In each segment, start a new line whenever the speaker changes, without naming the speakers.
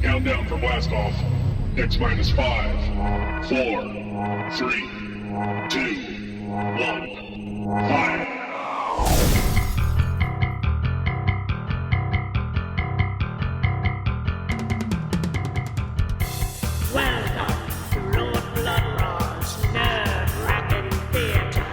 Countdown for blast off. X minus 5, 4, 3, 2, 1. Fire.
Welcome to Lord Blood-Rah's nerve-wracking theater.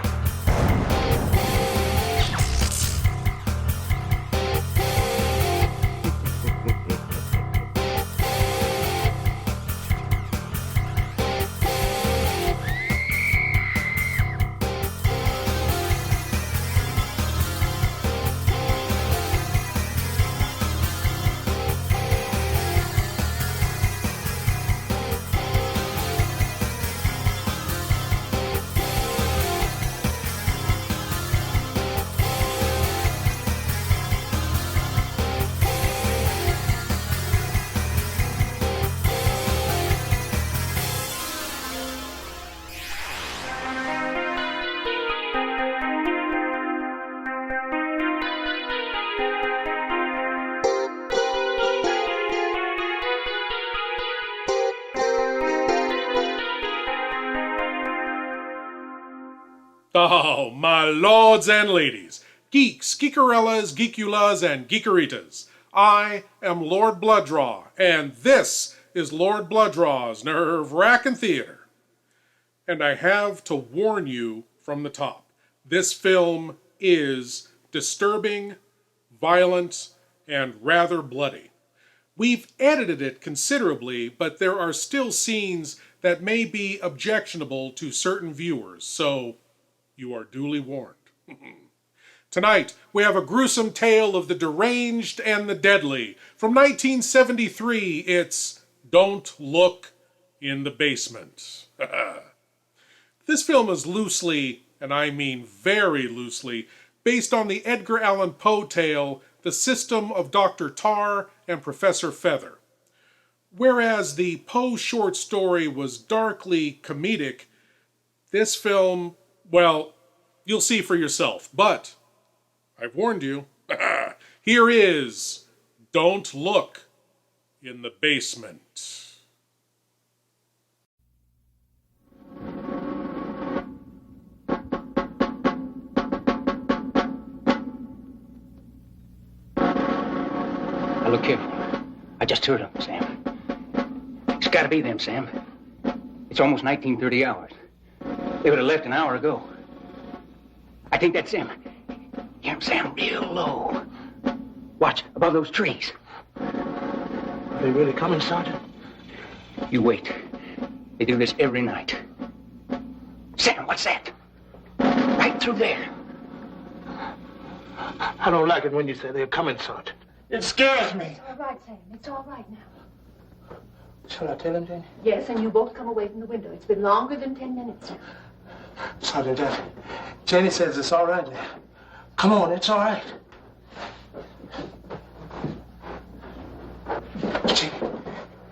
Oh, my lords and ladies, geeks, geekarellas, geekulas, and geekeritas. I am Lord Blood-Rah, and this is Lord Blood-Rah's Nerve-Wrackin' Theater. And I have to warn you from the top. This film is disturbing, violent, and rather bloody. We've edited it considerably, but there are still scenes that may be objectionable to certain viewers, so you are duly warned. Tonight, we have a gruesome tale of the deranged and the deadly. From 1973, it's Don't Look in the Basement. This film is loosely, and I mean very loosely, based on the Edgar Allan Poe tale, The System of Dr. Tar and Professor Feather. Whereas the Poe short story was darkly comedic, this film, well, you'll see for yourself, but I've warned you. Here is Don't Look in the Basement.
Now look here. I just heard them, Sam. It's gotta be them, Sam. It's almost 1930 hours. They would have left an hour ago. I think that's them. Hear them, Sam, real low. Watch, above those trees.
Are they really coming, Sergeant?
You wait. They do this every night. Sam, what's that? Right through there.
I don't like it when you say they're coming, Sergeant.
It scares me.
It's all right, Sam. It's all right now.
Shall I tell him, Jane?
Yes, and you both come away from the window. It's been longer than 10 minutes, Sam.
Sergeant, Jenny says it's all right now. Come on, it's all right. Jenny,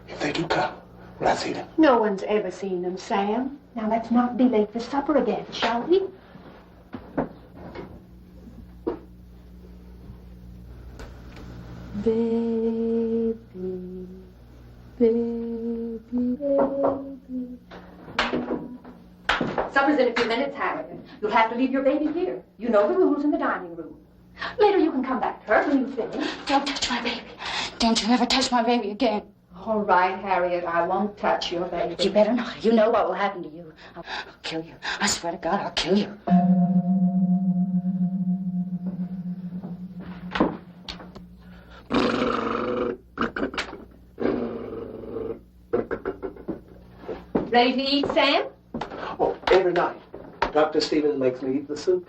if they do come, will I see them?
No one's ever seen them, Sam. Now let's not be late for supper again, shall we? Baby, baby, baby. Supper's in a few minutes, Harriet. You'll have to leave your baby here. You know the rules in the dining room. Later you can come back to her when you finish.
Don't touch my baby. Don't you ever touch my baby again.
All right, Harriet, I won't touch your baby.
You better not. You know what will happen to you. I'll kill you. I swear to God, I'll kill you.
Ready to eat, Sam?
Oh, every night. Dr. Stevens makes me eat the soup.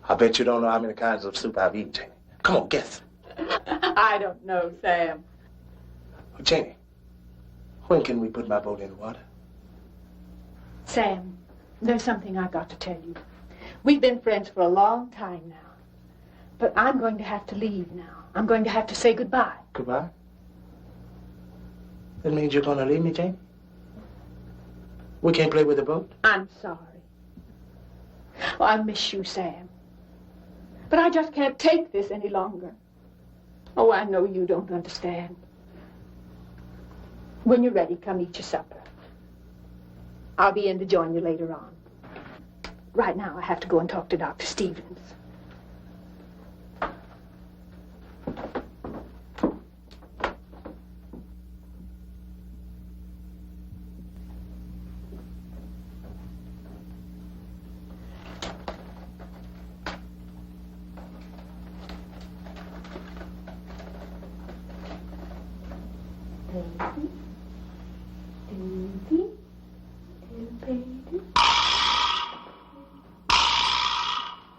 I bet you don't know how many kinds of soup I've eaten, Janie. Come on, guess.
I don't know, Sam.
Oh, Janie, when can we put my boat in the water?
Sam, there's something I've got to tell you. We've been friends for a long time now. But I'm going to have to leave now. I'm going to have to say goodbye.
Goodbye? That means you're going to leave me, Janie? We can't play with the boat?
I'm sorry. Oh, I miss you, Sam. But I just can't take this any longer. Oh, I know you don't understand. When you're ready, come eat your supper. I'll be in to join you later on. Right now, I have to go and talk to Dr. Stevens.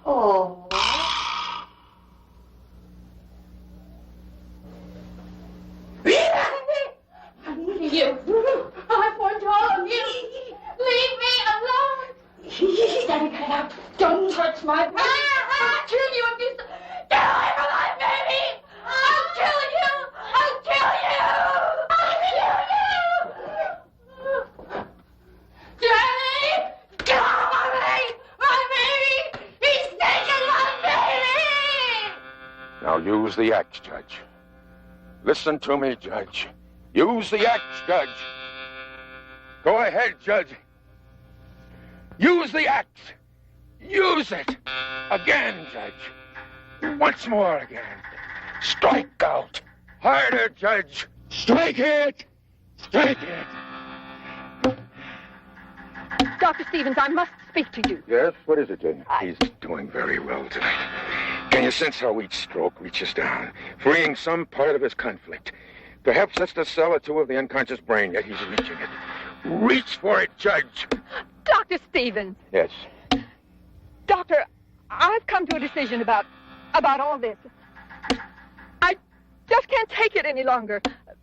Oh.
You. I want all of you. Leave me alone. Daddy, get out. Don't touch my baby. I'll kill you if you... Get away from my baby. I'll kill you. I'll kill you. I'll kill you. Daddy, get out of me. My baby. He's taking my baby.
Now use the axe, Judge. Listen to me, Judge. Use the axe, Judge. Go ahead, Judge. Use the axe. Use it. Again, Judge. Once more again. Strike out. Harder, Judge. Strike it. Strike it.
Dr. Stevens, I must speak to you.
Yes? What is it, Jane? He's doing very well tonight. Can you sense how each stroke reaches down, freeing some part of his conflict? Perhaps that's the cell or two of the unconscious brain, yet he's reaching it. Reach for it, Judge.
Dr. Stevens.
Yes.
Doctor, I've come to a decision about all this. I just can't take it any longer.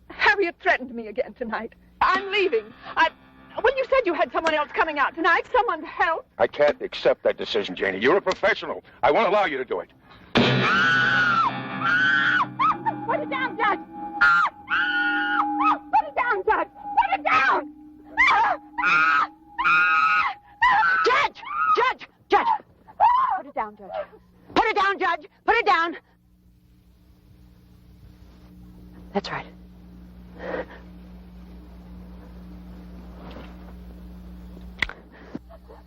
Harriet threatened me again tonight. I'm leaving. When you said you had someone else coming out tonight, someone to help.
I can't accept that decision, Janie. You're a professional. I won't allow you to do it.
Put it down, Judge. Put it down, Judge. Put it down.
Judge! Judge! Judge!
Put it down, Judge.
Put it down, Judge! Put it down! That's right.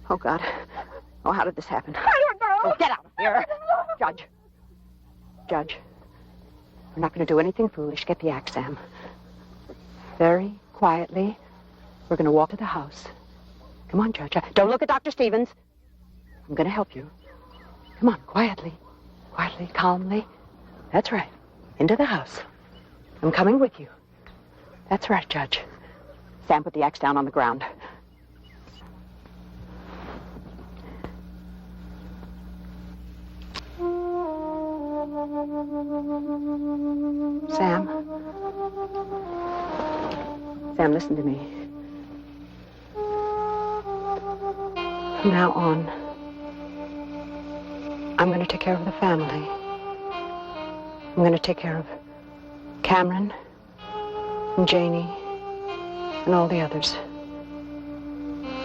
Oh, God. Oh, how did this happen?
I don't know.
Oh, get out of here. Judge. Judge. We're not going to do anything foolish. Get the axe, Sam. Very quietly, we're going to walk to the house. Come on, Judge. Don't look at Dr. Stevens. I'm going to help you. Come on, quietly. Quietly, calmly. That's right. Into the house. I'm coming with you. That's right, Judge. Sam, put the axe down on the ground. Sam. Sam, listen to me. From now on, I'm going to take care of the family. I'm going to take care of Cameron and Janie and all the others.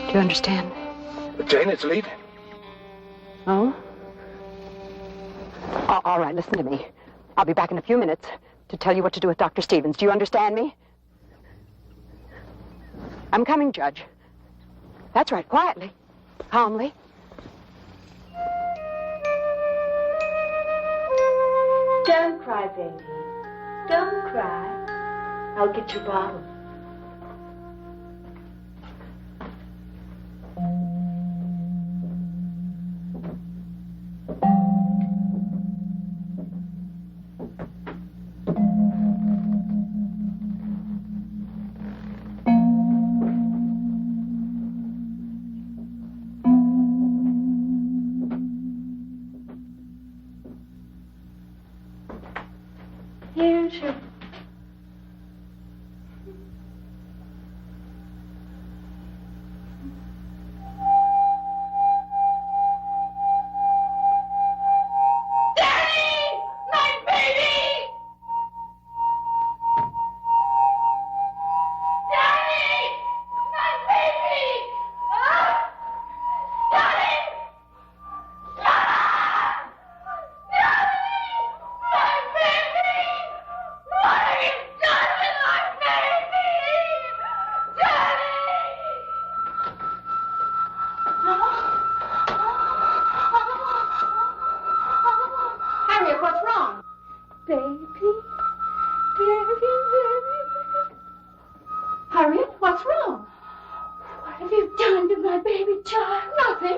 Do you understand?
But Janie's leaving.
Oh? All right, listen to me. I'll be back in a few minutes to tell you what to do with Dr. Stevens. Do you understand me? I'm coming, Judge. That's right, quietly, calmly.
Don't cry, baby. Don't cry. I'll get your bottle. Here's your... Harriet, what's wrong? What have you done to my baby child? Nothing.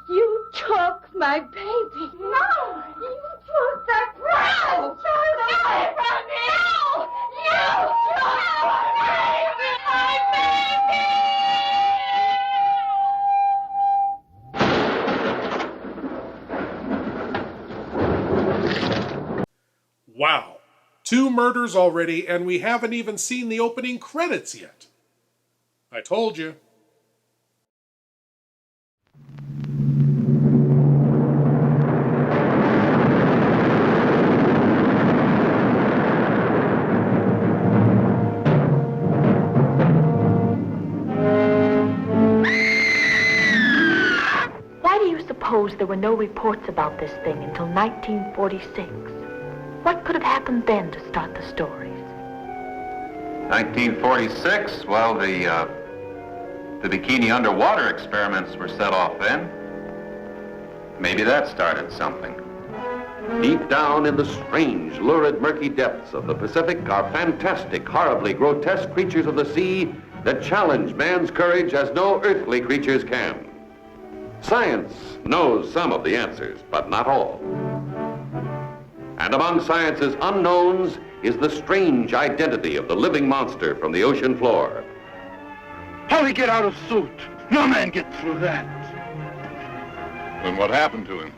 You took my baby. No, you took that child away from me. No, you took my baby.
Wow. 2 murders already, and we haven't even seen the opening credits yet. I told you.
Why do you suppose there were no reports about this thing until 1946? What could have happened then to start the stories?
1946? Well, the bikini underwater experiments were set off then. Maybe that started something.
Deep down in the strange, lurid, murky depths of the Pacific are fantastic, horribly grotesque creatures of the sea that challenge man's courage as no earthly creatures can. Science knows some of the answers, but not all. And among science's unknowns is the strange identity of the living monster from the ocean floor.
How'd he get out of suit? No man gets through that. Then what happened to him?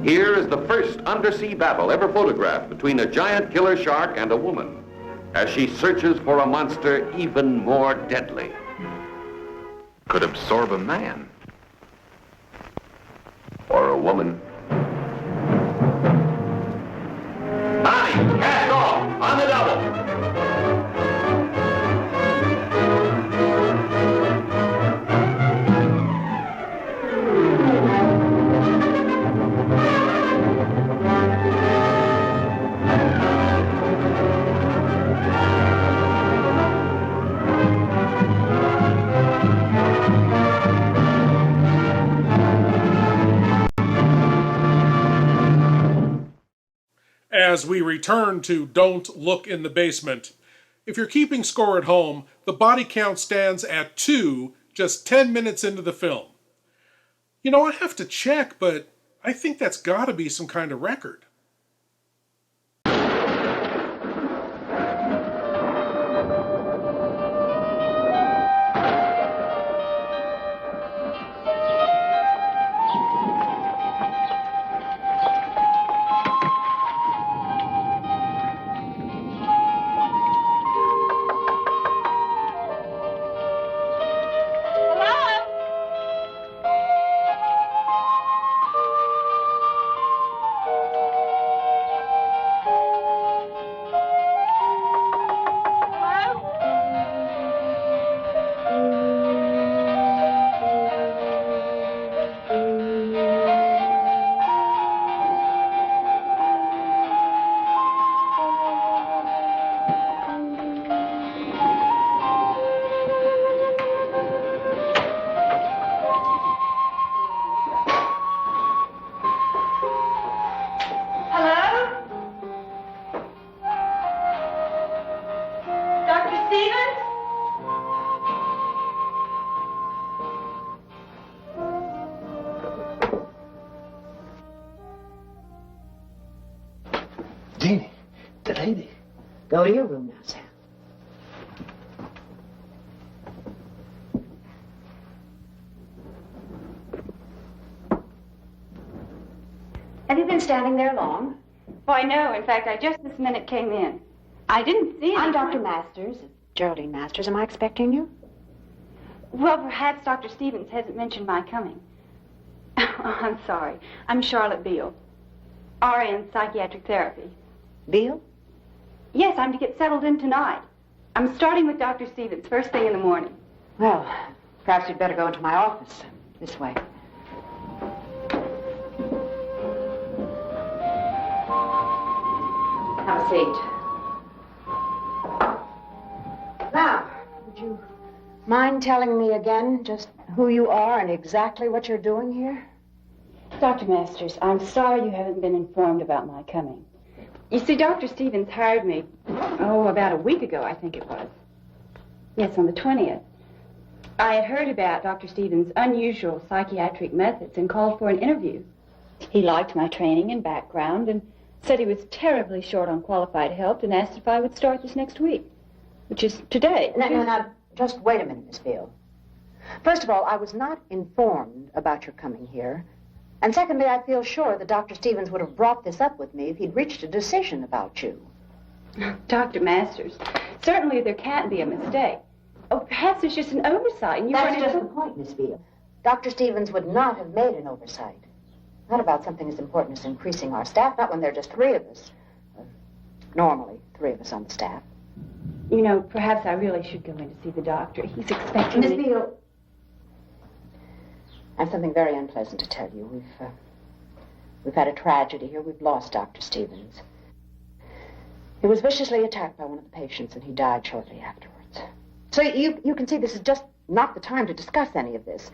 Here is the first undersea battle ever photographed between a giant killer shark and a woman, as she searches for a monster even more deadly.
Could absorb a man.
Or a woman. Bonnie, cast off, on the double.
As we return to Don't Look in the Basement, if you're keeping score at home, the body count stands at 2 just 10 minutes into the film. You know, I have to check, but I think that's gotta be some kind of record.
Jeannie, the lady.
Go to your room now, Sam. Have you been standing there long?
Why, no. In fact, I just this minute came in. I didn't see it.
I'm Dr. Masters, Geraldine Masters. Am I expecting you?
Well, perhaps Dr. Stevens hasn't mentioned my coming. Oh, I'm sorry. I'm Charlotte Beale, RA in psychiatric therapy.
Beale?
Yes, I'm to get settled in tonight. I'm starting with Dr. Stevens first thing in the morning.
Well, perhaps you'd better go into my office. This way. Have a seat. Now, would you mind telling me again just who you are and exactly what you're doing here?
Dr. Masters, I'm sorry you haven't been informed about my coming. You see, Dr. Stevens hired me, about a week ago, I think it was. Yes, on the 20th. I had heard about Dr. Stevens' unusual psychiatric methods and called for an interview. He liked my training and background and said he was terribly short on qualified help and asked if I would start this next week, which is today.
Now, just wait a minute, Miss Beale. First of all, I was not informed about your coming here. And secondly, I feel sure that Dr. Stevens would have brought this up with me if he'd reached a decision about you.
Dr. Masters, certainly there can't be a mistake. Oh, perhaps it's just an oversight and you
That's
weren't
just the point, Miss Beale. Dr. Stevens would not have made an oversight. Not about something as important as increasing our staff, not when there are just 3 of us. Normally, 3 of us on the staff.
You know, perhaps I really should go in to see the doctor. He's expecting
Miss
me.
Beale, I have something very unpleasant to tell you. We've had a tragedy here. We've lost Dr. Stevens. He was viciously attacked by one of the patients, and he died shortly afterwards. So you can see this is just not the time to discuss any of this.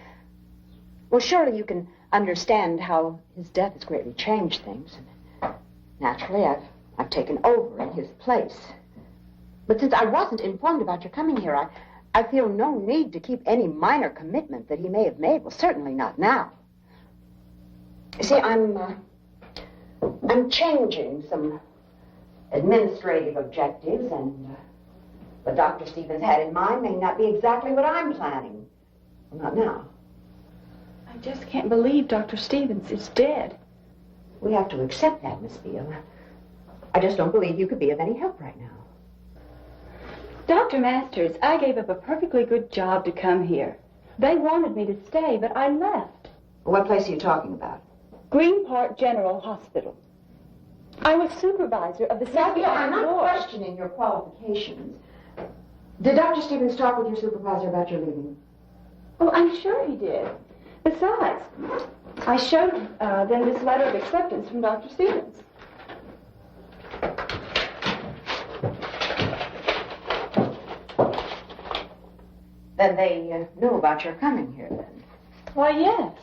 Well, surely you can understand how his death has greatly changed things. And naturally, I've taken over in his place. But since I wasn't informed about your coming here, I feel no need to keep any minor commitment that he may have made. Well, certainly not now. You see, I'm changing some administrative objectives, and what Dr. Stevens had in mind may not be exactly what I'm planning. Well, not now.
I just can't believe Dr. Stevens is dead.
We have to accept that, Miss Beale. I just don't believe you could be of any help right now.
Dr. Masters, I gave up a perfectly good job to come here. They wanted me to stay, but I left.
What place are you talking about?
Green Park General Hospital. I was supervisor of the psychiatric
I'm not
ward.
questioning your qualifications. Did Dr. Stevens talk with your supervisor about your leaving?
Oh, I'm sure he did. Besides, I showed them this letter of acceptance from Dr. Stevens.
Then they knew about your coming here, then?
Why, yes.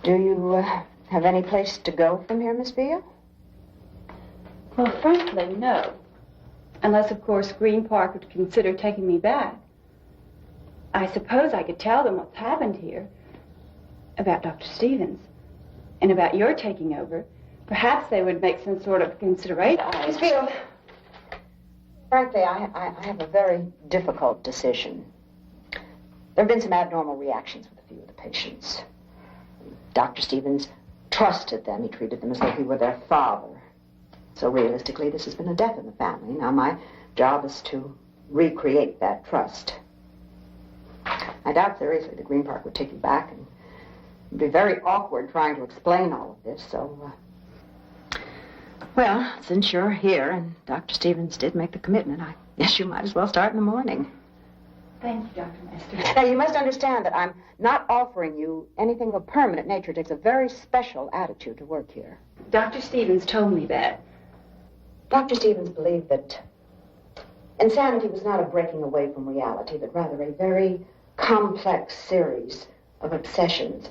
Do you have any place to go from here, Miss Beale?
Well, frankly, no. Unless, of course, Green Park would consider taking me back. I suppose I could tell them what's happened here. About Dr. Stevens. And about your taking over. Perhaps they would make some sort of consideration.
Miss Beale, frankly, I have a very difficult decision. There have been some abnormal reactions with a few of the patients. Dr. Stevens trusted them. He treated them as though he were their father. So realistically, this has been a death in the family. Now my job is to recreate that trust. I doubt seriously that Green Park would take you back, and it'd be very awkward trying to explain all of this, so... Well, since you're here and Dr. Stevens did make the commitment, I guess you might as well start in the morning.
Thank you, Dr. Masters.
Now, you must understand that I'm not offering you anything of a permanent nature. It takes a very special attitude to work here.
Dr. Stevens told me that.
Dr. Stevens believed that insanity was not a breaking away from reality, but rather a very complex series of obsessions.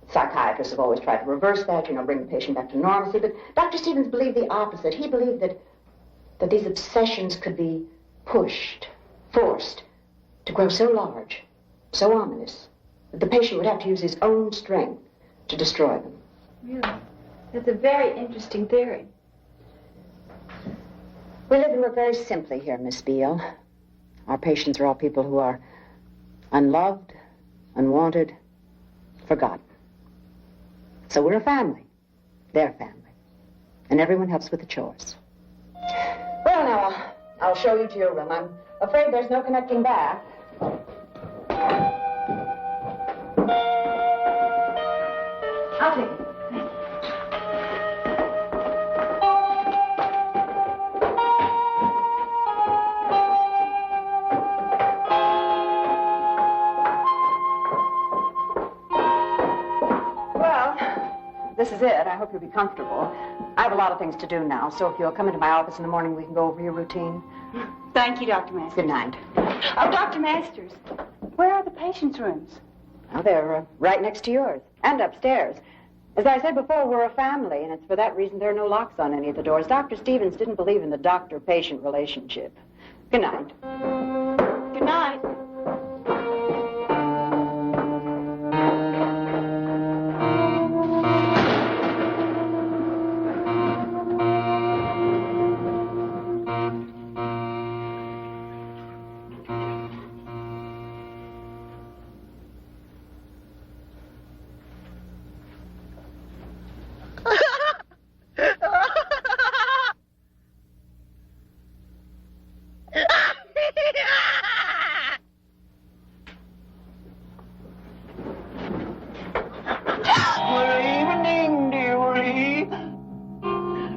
Psychiatrists have always tried to reverse that, bring the patient back to normalcy, but Dr. Stevens believed the opposite. He believed that these obsessions could be pushed, forced, to grow so large, so ominous, that the patient would have to use his own strength to destroy them.
Really? That's a very interesting theory.
We live and work very simply here, Miss Beale. Our patients are all people who are unloved, unwanted, forgotten. So we're a family, their family, and everyone helps with the chores. Well, now, I'll show you to your room. I'm afraid there's no connecting back. I'll take it. This is it. I hope you'll be comfortable. I have a lot of things to do now, so if you'll come into my office in the morning, we can go over your routine.
Thank you, Dr. Masters.
Good night.
Oh, Dr. Masters, where are the patients' rooms?
Well, they're right next to yours, and upstairs. As I said before, we're a family, and it's for that reason there are no locks on any of the doors. Dr. Stevens didn't believe in the doctor-patient relationship. Good night.
Good night.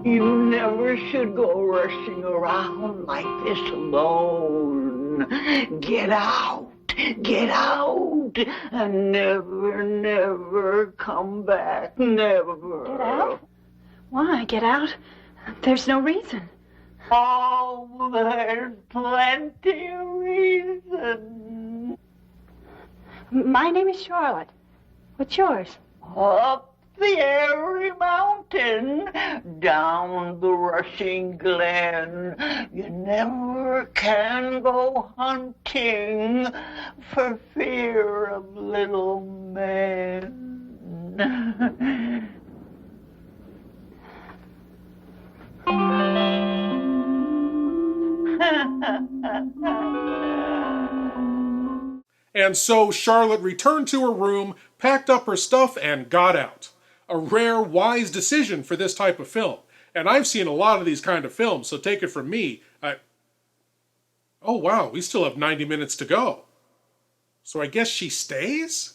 You never should go rushing around like this alone. Get out, and never, never come back, never.
Get out? Why get out? There's no reason.
Oh, there's plenty of reason.
My name is Charlotte. What's yours?
Up the airy mountain, down the rushing glen. You never can go hunting for fear of little men.
And so Charlotte returned to her room, packed up her stuff, and got out. A rare, wise decision for this type of film. And I've seen a lot of these kind of films, so take it from me. Oh wow, we still have 90 minutes to go. So I guess she stays?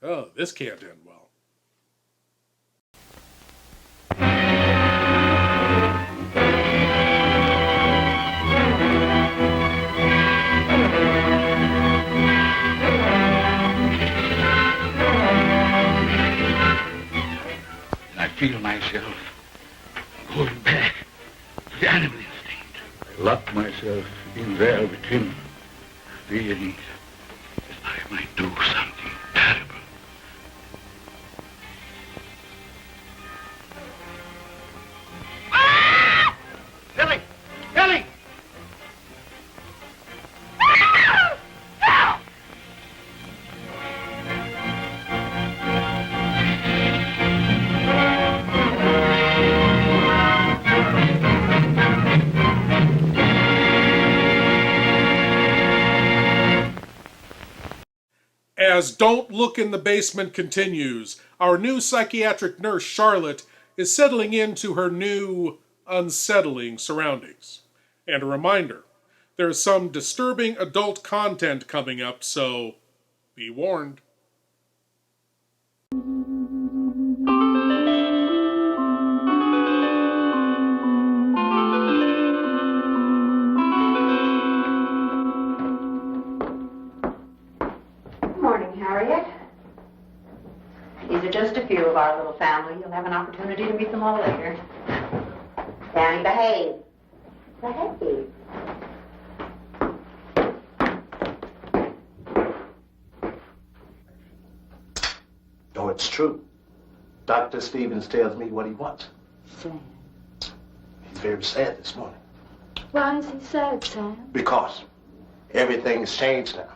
Oh, this can't end well.
I feel myself going back to the animal instinct. I lock myself in there with him, fearing that I might do something terrible.
Billy! Billy!
As Don't Look in the Basement continues, our new psychiatric nurse, Charlotte, is settling into her new, unsettling surroundings. And a reminder, there's some disturbing adult content coming up, so be warned.
Harriet. These are just a few of our little family. You'll have an opportunity to meet them all later. Danny, behave. Behave.
Oh, it's true. Dr. Stevens tells me what he wants.
Sam.
He's very sad this morning.
Why is he sad, Sam?
Because everything's changed now.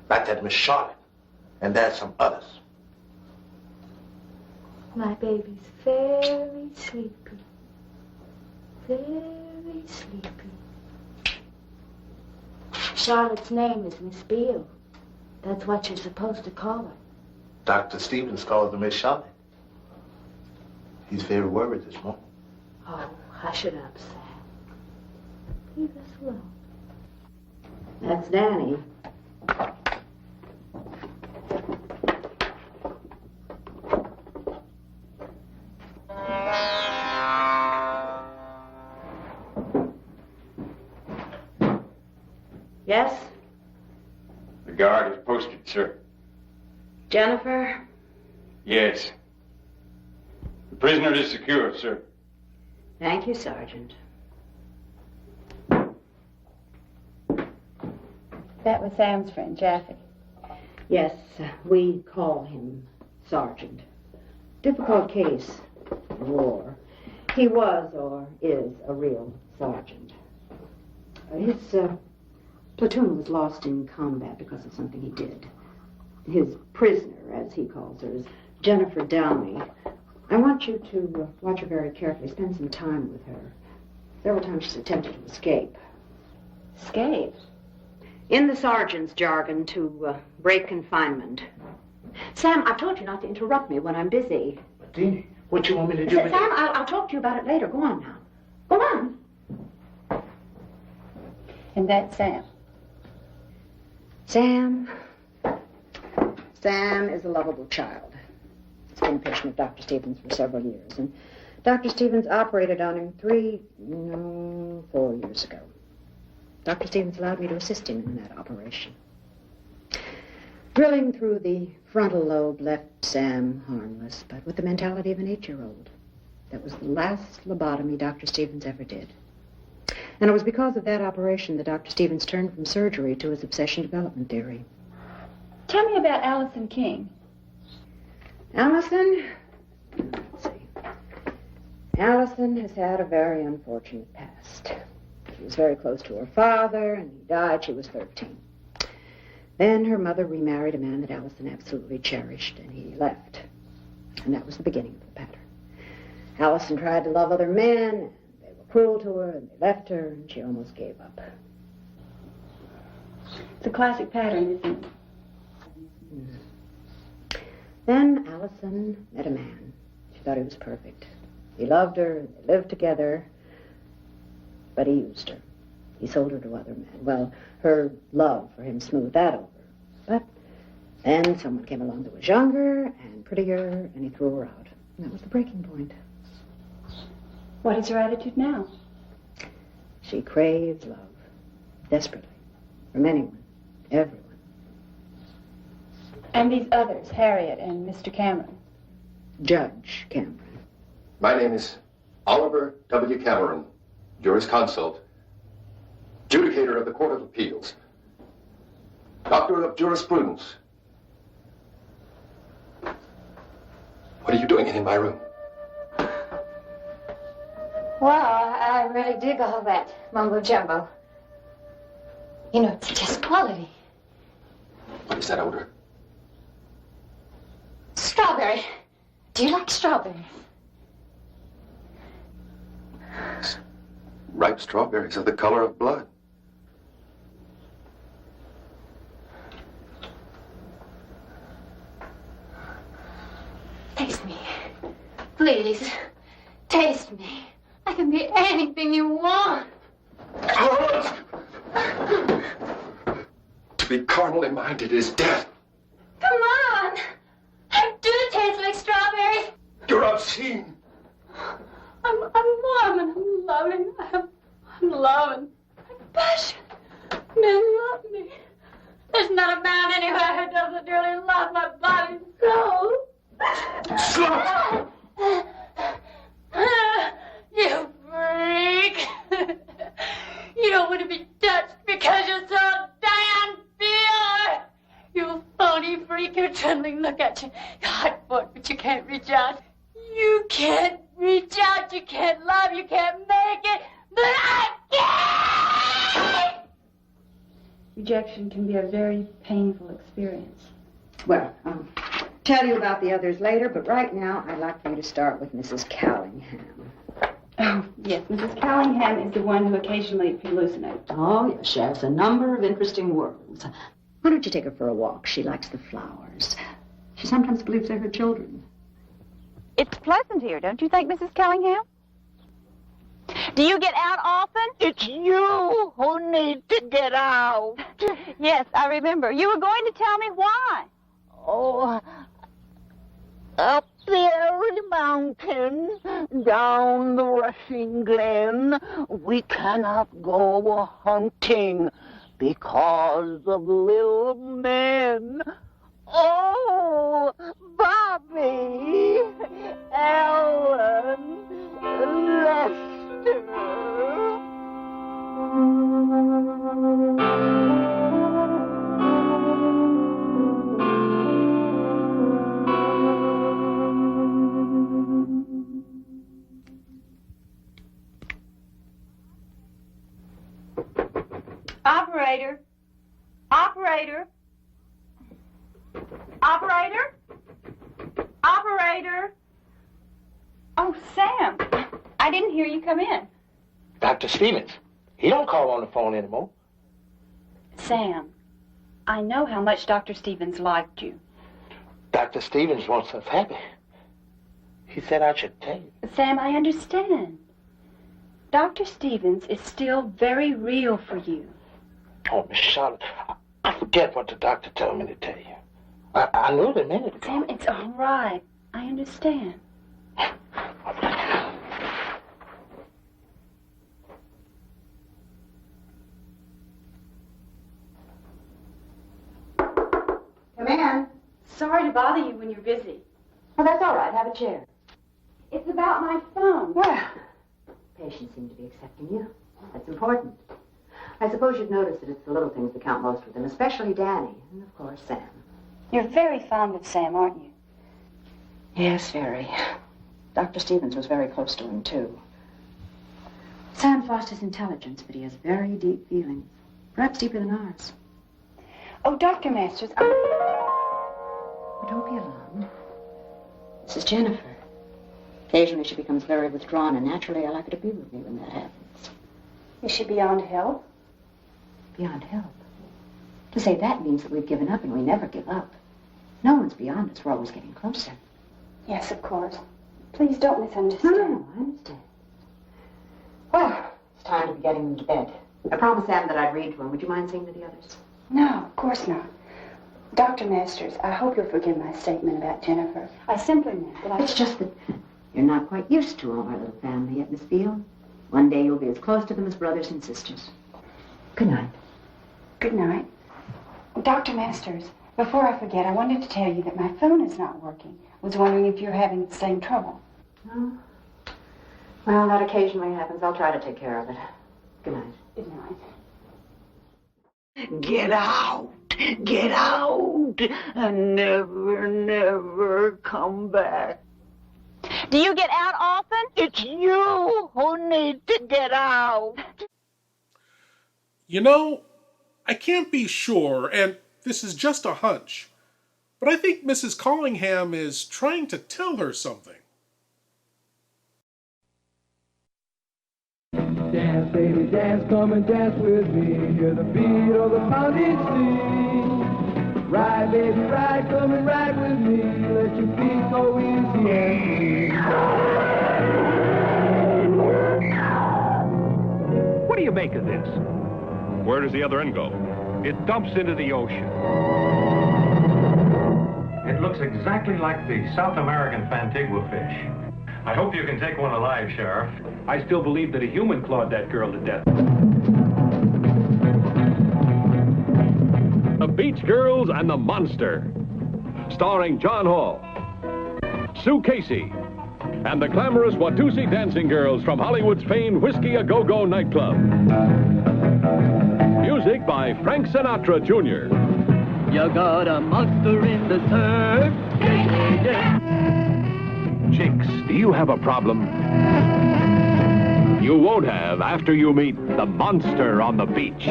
Like that Miss Charlotte. And there's some others.
My baby's very sleepy. Very sleepy. Charlotte's name is Miss Beale. That's what you're supposed to call her.
Dr. Stevens calls her Miss Charlotte. He's very worried this morning.
Oh, hush it up, Sam. Leave us alone.
That's Danny. Yes?
The guard is posted, sir.
Jennifer?
Yes. The prisoner is secure, sir.
Thank you, Sergeant.
That was Sam's friend, Jaffe.
Yes, we call him Sergeant. Difficult case. War. He was or is a real sergeant. His platoon was lost in combat because of something he did. His prisoner, as he calls her, is Jennifer Downey. I want you to watch her very carefully. Spend some time with her. Several times she's attempted to escape.
Escape?
In the sergeant's jargon, to break confinement. Sam, I've told you not to interrupt me when I'm busy.
But Deanie, what you want me to do
Sam,
with it?
I'll talk to you about it later. Go on now. Go on.
And that's Sam.
Sam is a lovable child. He's been a patient of Dr. Stevens for several years, and Dr. Stevens operated on him 4 years ago. Dr. Stevens allowed me to assist him in that operation. Drilling through the frontal lobe left Sam harmless, but with the mentality of an 8-year-old. That was the last lobotomy Dr. Stevens ever did. And it was because of that operation that Dr. Stevens turned from surgery to his obsession development theory.
Tell me about Allison King.
Allison? Let's see. Allison has had a very unfortunate past. She was very close to her father, and he died. She was 13. Then her mother remarried a man that Allison absolutely cherished, and he left. And that was the beginning of the pattern. Allison tried to love other men, and they were cruel to her, and they left her, and she almost gave up.
It's a classic pattern, isn't it?
Then Allison met a man. She thought he was perfect. He loved her, they lived together, but he used her. He sold her to other men. Well, her love for him smoothed that over. But then someone came along that was younger and prettier, and he threw her out. And that was the breaking point.
What is her attitude now?
She craves love, desperately, from anyone, everyone.
And these others, Harriet and Mr. Cameron?
Judge Cameron.
My name is Oliver W. Cameron, jurisconsult, judicator of the Court of Appeals, doctor of jurisprudence. What are you doing in my room?
Well, I really dig all that mumbo-jumbo. You know, it's just quality.
What is that odor?
Strawberry. Do you like strawberries?
Ripe strawberries are the color of blood.
Taste me. Please. Taste me. I can be anything you want.
To be carnally minded is death.
Come on. I do taste like strawberries.
You're obscene.
I'm warm and I'm loving. I'm loving. I'm passionate. Men love me. There's not a man anywhere who doesn't really love my body and soul.
Slut!
You freak. You don't want to be touched because you're so damn pure. You phony freak, your trembling look at you. Your heart fought, but you can't reach out. You can't reach out, you can't love, you can't make it, but I can!
Rejection can be a very painful experience.
Well, I'll tell you about the others later, but right now I'd like for you to start with Mrs. Callingham.
Oh, yes, Mrs. Callingham is the one who occasionally hallucinates.
Oh, yes, she has a number of interesting worlds. Why don't you take her for a walk? She likes the flowers. She sometimes believes they're her children.
It's pleasant here, don't you think, Mrs. Callingham? Do you get out often?
It's you who need to get out.
Yes, I remember. You were going to tell me why.
Oh, up the airy mountain, down the rushing glen, we cannot go hunting because of little men. Oh, Bobby, Ellen, Lester.
Operator? Operator? Operator? Operator? Oh, Sam. I didn't hear you come in.
Dr. Stevens. He don't call on the phone anymore.
Sam, I know how much Dr. Stevens liked you.
Dr. Stevens wants us happy. He said I should tell you.
Sam, I understand. Dr. Stevens is still very real for you.
Oh, Miss Charlotte, I forget what the doctor told me to tell you. I knew it a minute ago.
Sam, it's all right. I understand.
Come in.
Sorry to bother you when you're busy.
Well, that's all right. Have a chair.
It's about my phone.
Well, patients seem to be accepting you. That's important. I suppose you've noticed that it's the little things that count most with them, especially Danny, and of course Sam.
You're very fond of Sam, aren't you?
Yes, very. Dr. Stevens was very close to him, too. Sam's lost his intelligence, but he has very deep feelings, perhaps deeper than ours.
Oh, Dr. Masters,
Oh, don't be alarmed. This is Jennifer. Occasionally she becomes very withdrawn, and naturally I like her to be with me when that happens.
Is she beyond help?
Beyond help? To say that means that we've given up, and we never give up. No one's beyond us. We're always getting closer.
Yes, of course. Please don't misunderstand.
No, I understand. Well, it's time to be getting them to bed. I promised Sam that I'd read to him. Would you mind seeing to the others?
No, of course not. Dr. Masters, I hope you'll forgive my statement about Jennifer. I simply meant that
It's just that you're not quite used to our little family yet, Miss Field. One day you'll be as close to them as brothers and sisters. Good night.
Good night. Dr. Masters, before I forget, I wanted to tell you that my phone is not working. Was wondering if you're having the same trouble.
Oh. Well, that occasionally happens. I'll try to take care of it. Good night.
Good night.
Get out! Get out! And never, never come back.
Do you get out often?
It's you who need to get out.
You know, I can't be sure, and this is just a hunch, but I think Mrs. Collingham is trying to tell her something.
Dance, baby, dance, come and dance with me. Hear the beat of the pounding sea. Ride, baby, ride, come and ride with me. Let your feet go easy.
What do you make of this? Where does the other end go? It dumps into the ocean.
It looks exactly like the South American Fantigua fish. I hope you can take one alive, Sheriff.
I still believe that a human clawed that girl to death.
The Beach Girls and the Monster, starring John Hall, Sue Casey, and the glamorous Watusi dancing girls from Hollywood's famed Whiskey A Go-Go nightclub. Music by Frank Sinatra Jr.
You got a monster in the surf.
Chicks, do you have a problem? You won't have after you meet the monster on the beach.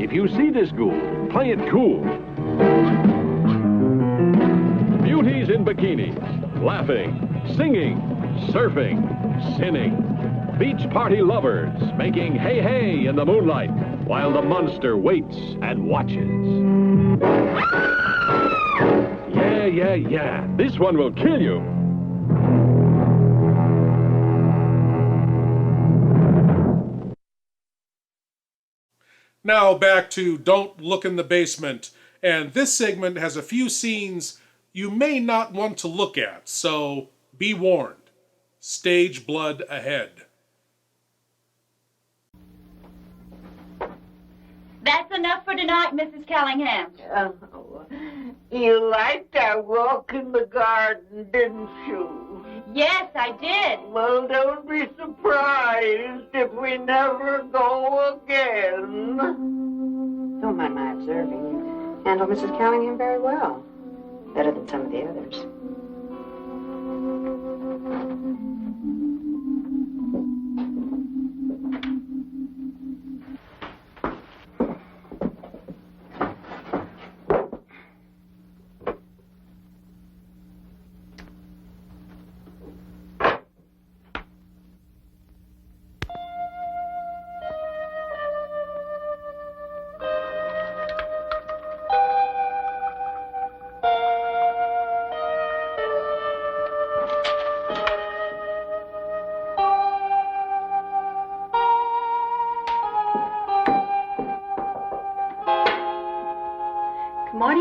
If you see this ghoul, play it cool. Beauties in bikinis, laughing, singing, surfing, sinning. Beach party lovers making hey hey in the moonlight while the monster waits and watches. Yeah. This one will kill you.
Now back to Don't Look in the Basement, and this segment has a few scenes you may not want to look at, so be warned. Stage blood ahead.
That's enough for tonight, Mrs. Callingham.
Oh, you liked our walk in the garden, didn't you?
Yes, I did.
Well, don't be surprised if we never go again.
Don't mind my observing. You handle Mrs. Callingham very well. Better than some of the others.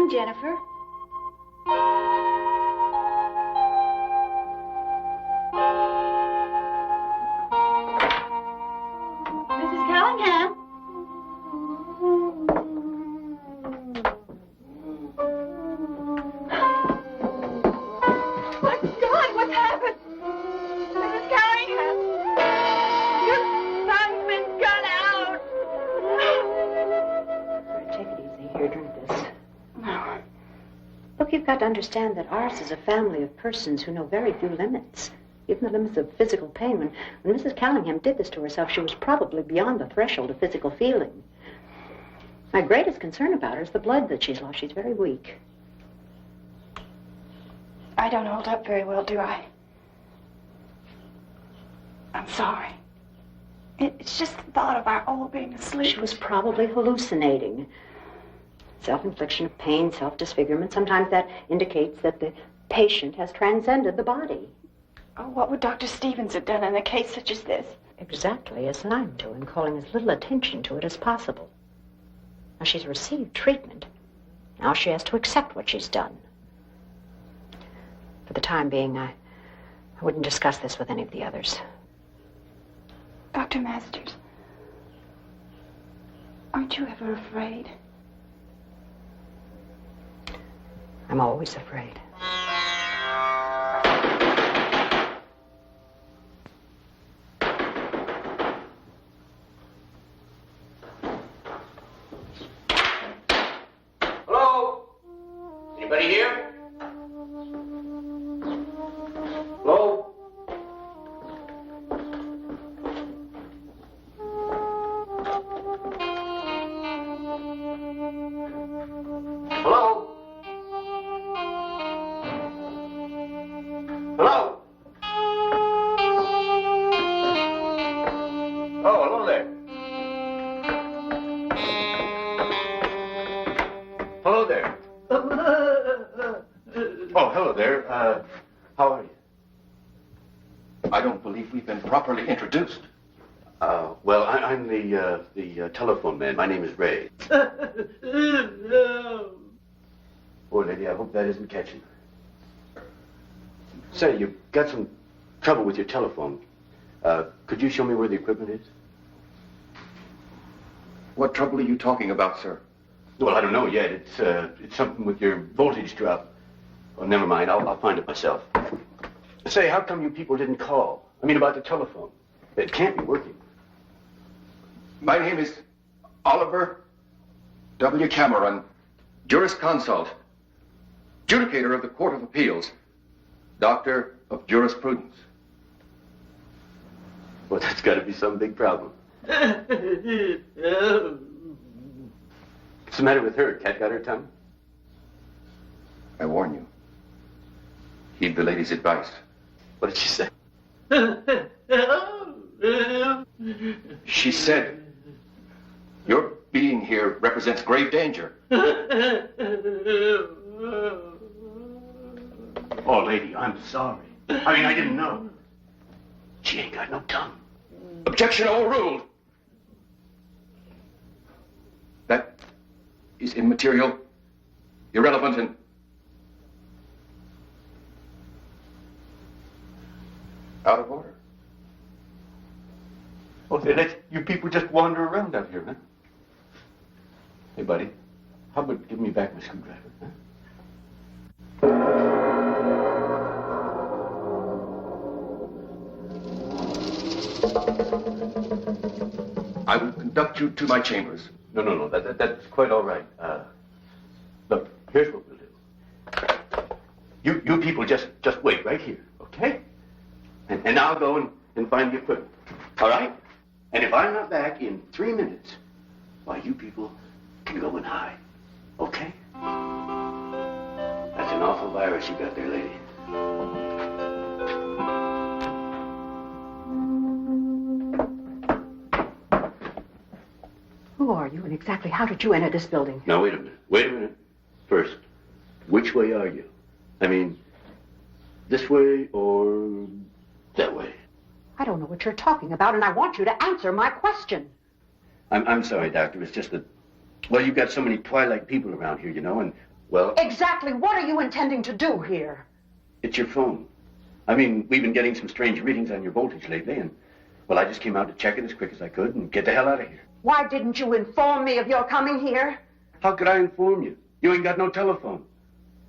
morning, Jennifer. Mrs. Callingham. My God, what's happened? Mrs. Callingham. Your son's been cut out.
Take it easy. Here, drink this. No. Look, you've got to understand that ours is a family of persons who know very few limits. Even the limits of physical pain. When Mrs. Callingham did this to herself, she was probably beyond the threshold of physical feeling. My greatest concern about her is the blood that she's lost. She's very weak.
I don't hold up very well, do I? I'm sorry. It's just the thought of our all being asleep.
She was probably hallucinating. Self-infliction of pain, self-disfigurement, sometimes that indicates that the patient has transcended the body.
Oh, what would Dr. Stevens have done in a case such as this?
Exactly as I'm doing, calling as little attention to it as possible. Now, she's received treatment. Now she has to accept what she's done. For the time being, I wouldn't discuss this with any of the others.
Dr. Masters, aren't you ever afraid?
I'm always afraid.
Hello? Anybody here? Hello? Hello? Hello? Oh, hello there. Hello there. Oh, hello there. How are you? I don't believe we've been properly introduced.
Well, I'm the telephone man. My name is Ray. Poor lady, I hope that isn't catching. Say, you've got some trouble with your telephone. Could you show me where the equipment is?
What trouble are you talking about, sir?
Well, I don't know yet. It's something with your voltage drop. Well, never mind. I'll find it myself. Say, how come you people didn't call? I mean, about the telephone. It can't be working.
My name is Oliver W. Cameron, jurisconsult, judicator of the Court of Appeals, doctor of jurisprudence.
Well, that's got to be some big problem. What's the matter with her? Cat got her tongue?
I warn you. Heed the lady's advice.
What did she say?
She said, your being here represents grave danger.
Oh, lady, I'm sorry. I mean, I didn't know. She ain't got no tongue.
Objection overruled. That is immaterial, irrelevant, and out of order.
Oh, they let you people just wander around out here, huh? Hey, buddy, how about give me back my screwdriver, huh?
I will conduct you to my chambers.
No, that's quite all right. Look, here's what we'll do. You people just wait right here, okay? And I'll go and find the equipment, all right? And if I'm not back in 3 minutes, why, you people can go and hide, okay? That's an awful virus you got there, lady.
Who are you, and exactly how did you enter this building?
Now, wait a minute. First, which way are you? I mean, this way or that way?
I don't know what you're talking about, and I want you to answer my question.
I'm sorry, Doctor. It's just that, well, you've got so many Twilight people around here, you know, and Well?
Exactly what are you intending to do here?
It's your phone. I mean, we've been getting some strange readings on your voltage lately, and, well, I just came out to check it as quick as I could and get the hell out of here.
Why didn't you inform me of your coming here?
How could I inform you? You ain't got no telephone.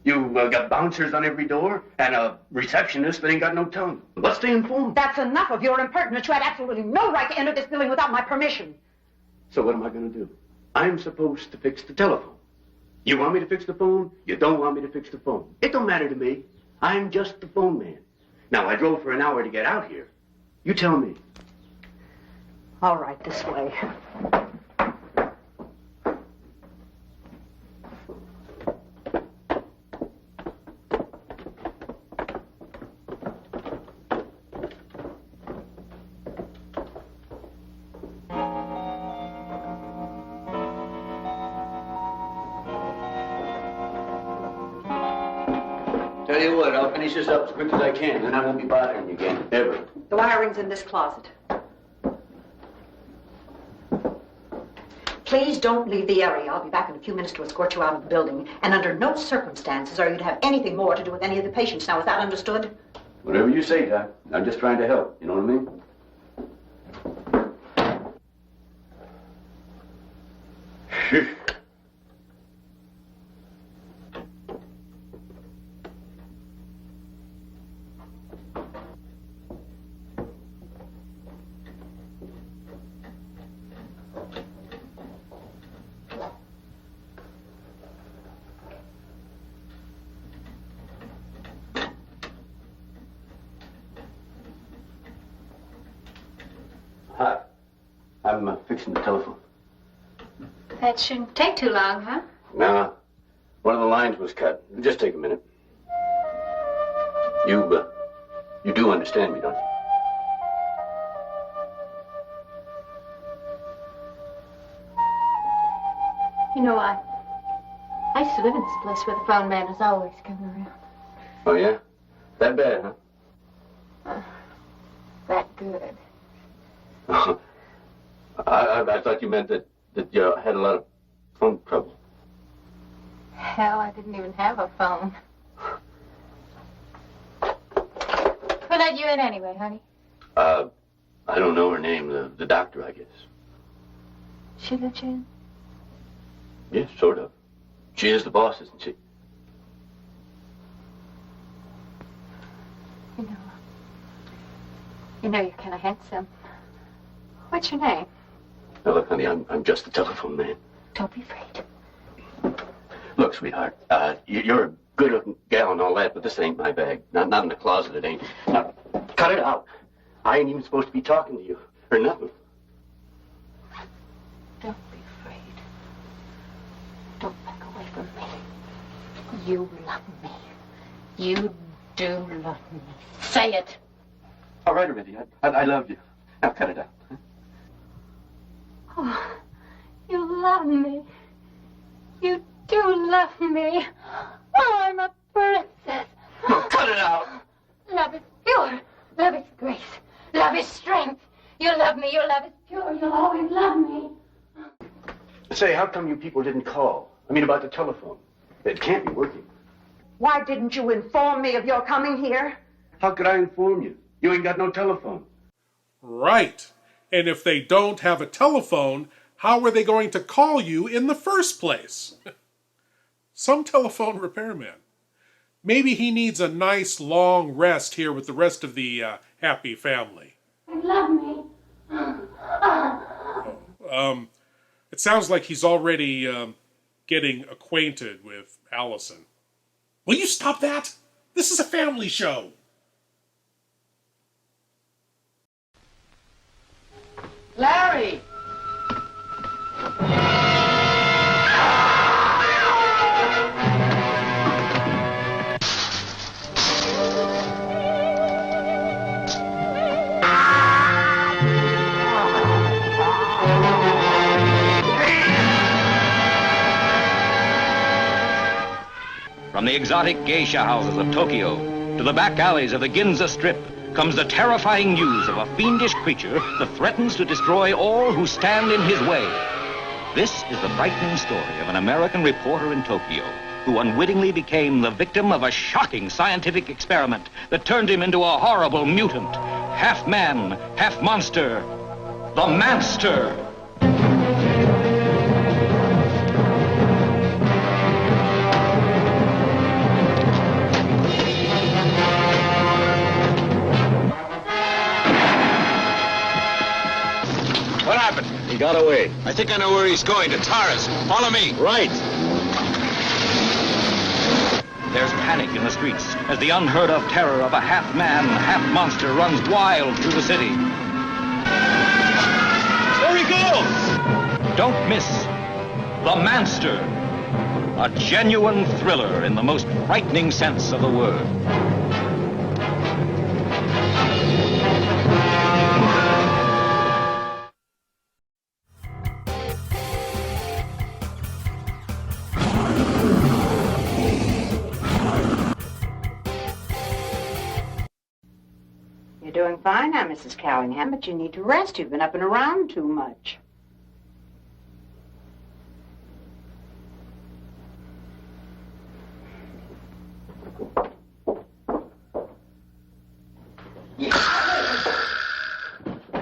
You got bouncers on every door and a receptionist that ain't got no tongue. What's to inform?
That's enough of your impertinence. You had absolutely no right to enter this building without my permission.
So what am I going to do? I'm supposed to fix the telephone. You want me to fix the phone? You don't want me to fix the phone. It don't matter to me. I'm just the phone man. Now, I drove for an hour to get out here. You tell me.
All right, this way.
Tell you what, I'll finish this up as quick as I can, and I won't be bothering you again, ever.
The wiring's in this closet. Please don't leave the area. I'll be back in a few minutes to escort you out of the building. And under no circumstances are you to have anything more to do with any of the patients. Now, is that understood?
Whatever you say, Doc. I'm just trying to help. You know what I mean? Phew. Hi. I'm fixing the telephone.
That shouldn't take too long, huh?
No. One of the lines was cut. It'll just take a minute. You do understand me, don't you?
You know, I used to live in this place where the phone man is always coming around.
Oh, yeah? That bad, huh?
That good.
I thought you meant that you had a lot of phone trouble.
Hell, I didn't even have a phone. Who let you in anyway, honey?
I don't know her name. The doctor, I guess.
She let you in?
Yes, sort of. She is the boss, isn't she?
You know you're kind of handsome. What's your name?
Now, look, honey, I'm just the telephone man.
Don't be afraid.
Look, sweetheart, you're a good-looking gal and all that, but this ain't my bag. Not in the closet, it ain't. Now, cut it out. I ain't even supposed to be talking to you, or nothing.
Don't be afraid. Don't back away from me. You love me. You do love me. Say it.
All right, already. I love you. Now, cut it out. Huh?
Oh, you love me. You do love me. Oh, I'm a princess.
No, cut it out.
Love is pure. Love is grace. Love is strength. You love me. Your love is pure. You'll always love me.
Say, how come you people didn't call? I mean, about the telephone. It can't be working.
Why didn't you inform me of your coming here?
How could I inform you? You ain't got no telephone.
Right. And if they don't have a telephone, how are they going to call you in the first place? Some telephone repairman. Maybe he needs a nice long rest here with the rest of the happy family.
You love me.
It sounds like he's already getting acquainted with Allison. Will you stop that? This is a family show.
Larry!
From the exotic geisha houses of Tokyo to the back alleys of the Ginza Strip comes the terrifying news of a fiendish creature that threatens to destroy all who stand in his way. This is the frightening story of an American reporter in Tokyo who unwittingly became the victim of a shocking scientific experiment that turned him into a horrible mutant. Half man, half monster. The Manster.
What happened? He got away. I think I know where he's going, to Taras. Follow me. Right.
There's panic in the streets as the unheard of terror of a half man, half monster runs wild through the city.
There he goes!
Don't miss The Manster, a genuine thriller in the most frightening sense of the word.
You're doing fine now, Mrs. Callingham, but you need to rest. You've been up and around too much.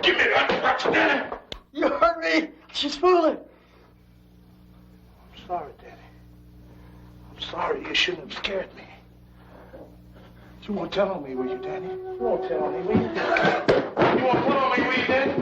Give me that watch, Danny! You hurt me! She's fooling! I'm sorry, Danny. I'm sorry. You shouldn't have scared me. You won't tell on me, will you, Danny? You won't tell on me, will you? You won't tell on me, will you, Danny?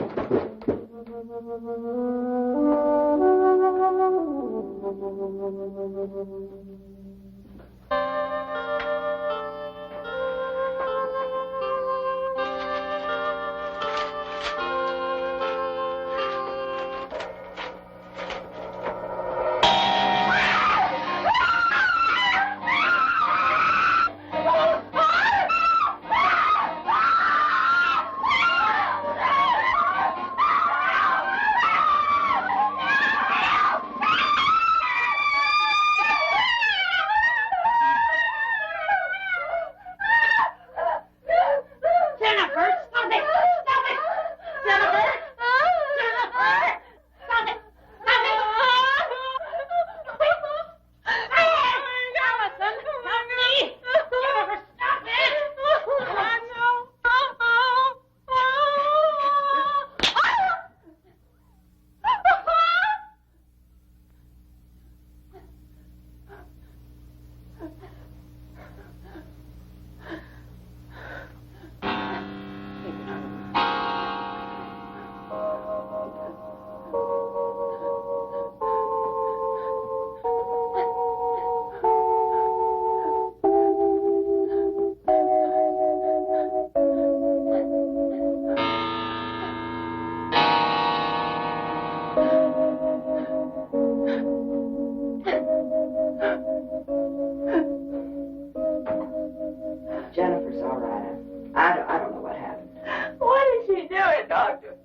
Jennifer's all right. I don't know what happened.
Why did she do it, Doctor?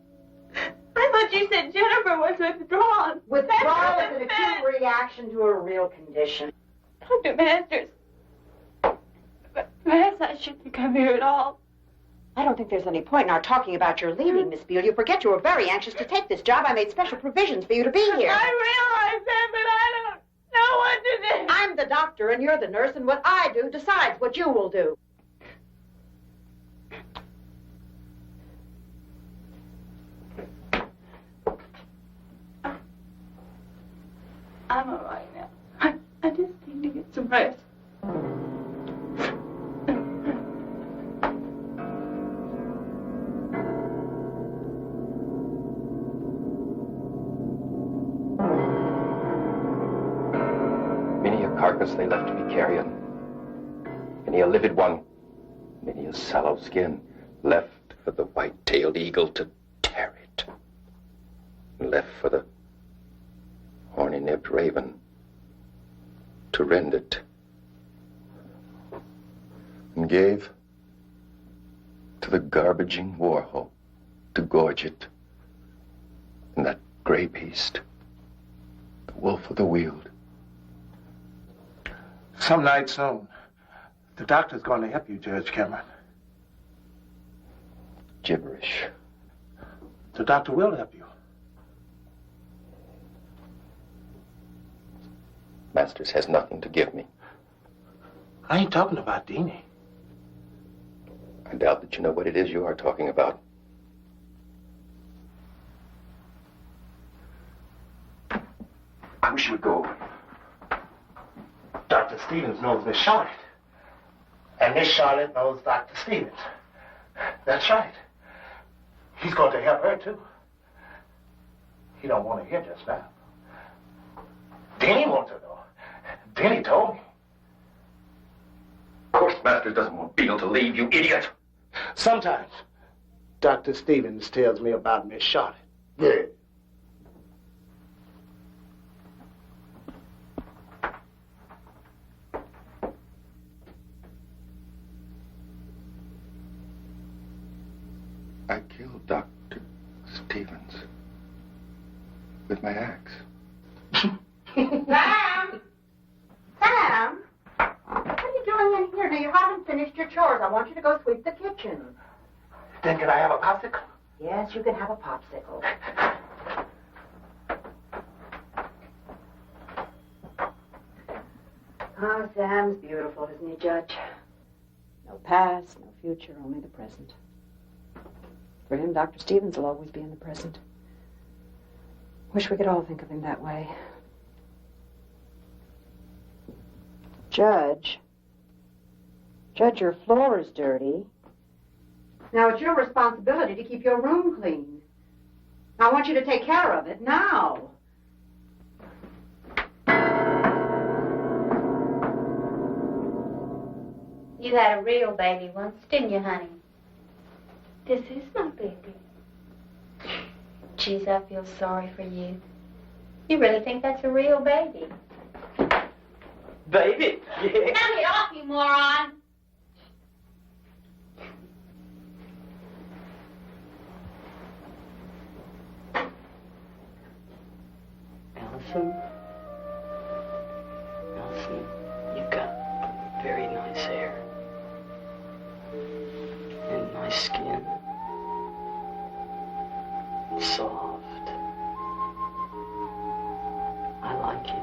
I thought you said Jennifer was withdrawn.
Withdrawal is an acute reaction to a real condition.
Dr. Masters, perhaps I shouldn't come here at all.
I don't think there's any point in our talking about your leaving, Miss Beale. You forget you were very anxious to take this job. I made special provisions for you to be here.
I realize that, but I don't know what to do.
I'm the doctor and you're the nurse, and what I do decides what you will do.
I'm all right now. I just need to get some rest.
Many a carcass they left to be carrion, many a livid one, many a sallow skin, left for the white-tailed eagle to tear it, and left for the horny-nibbed raven to rend it, and gave to the garbaging warhole to gorge it, and that gray beast, the wolf of the weald.
Some night soon. The doctor's going to help you, Judge Cameron.
Gibberish.
The doctor will help you.
Masters has nothing to give me.
I ain't talking about Deanie.
I doubt that you know what it is you are talking about.
I wish you would go. Dr. Stevens knows Miss Charlotte. And Miss Charlotte knows Dr. Stevens. That's right. He's going to help her, too. He don't want to hear just now. Denny wants to know. Denny told me.
Of course, Masters doesn't want Beale to leave, you idiot.
Sometimes Dr. Stevens tells me about Miss Charlotte. Yeah.
I killed Dr. Stevens with my axe.
Sam! Sam! What are you doing in here? Now, you haven't finished your chores. I want you to go sweep the kitchen.
Then can I have a popsicle?
Yes, you can have a popsicle. Oh, Sam's beautiful, isn't he, Judge? No past, no future, only the present. For him, Dr. Stevens will always be in the present. Wish we could all think of him that way. Judge, your floor is dirty. Now, it's your responsibility to keep your room clean. I want you to take care of it now.
You had a real baby once, didn't you, honey? This is my baby. Geez, I feel sorry for you. You really think that's a real baby?
Baby? Yeah.
Now get off, you moron!
Allison, you've got very nice hair. And nice skin. Soft. I like you.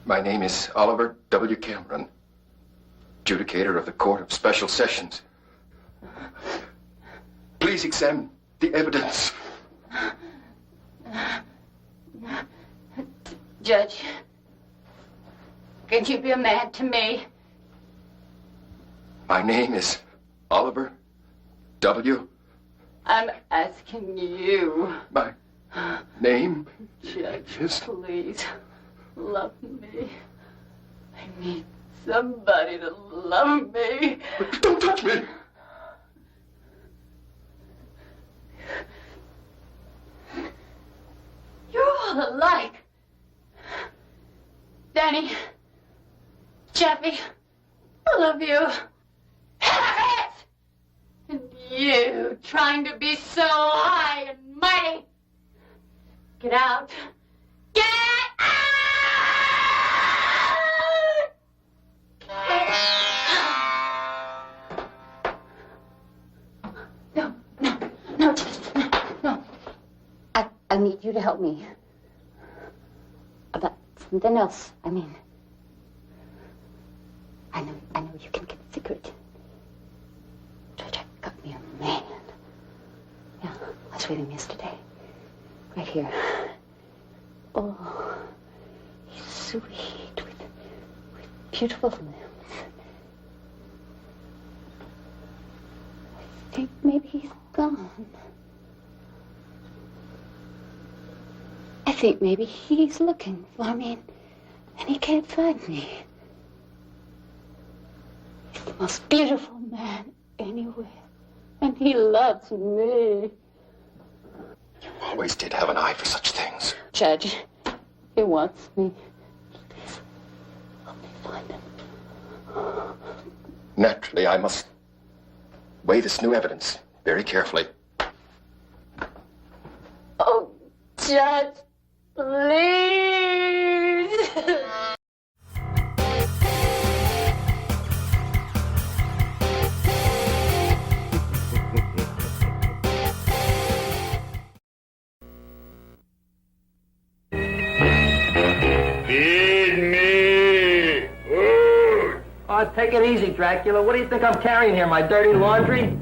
My name is Oliver W. Cameron, adjudicator of the Court of Special Sessions. Please examine the evidence.
Judge, can you be a man to me?
My name is Oliver W.
I'm asking you.
My name
Judge,
is...
please, love me. I need somebody to love me.
Don't touch me!
You're all alike. Danny, Jeffy, I love you. Hammerheads! And you, trying to be so high and mighty. Get out. Get out! No.
need you to help me. About something else, I mean. I know you can get a secret. Judge, I got me a man. Yeah, I was with him yesterday. Right here. Oh, he's sweet with beautiful limbs. I think maybe he's gone. I think maybe he's looking for me and he can't find me. He's the most beautiful man anywhere. And he loves me.
You always did have an eye for such things.
Judge, he wants me. Please, help me find him.
Naturally, I must weigh this new evidence very carefully.
Oh, Judge, please.
Feed me food.
Oh, take it easy, Dracula. What do you think I'm carrying here, my dirty laundry?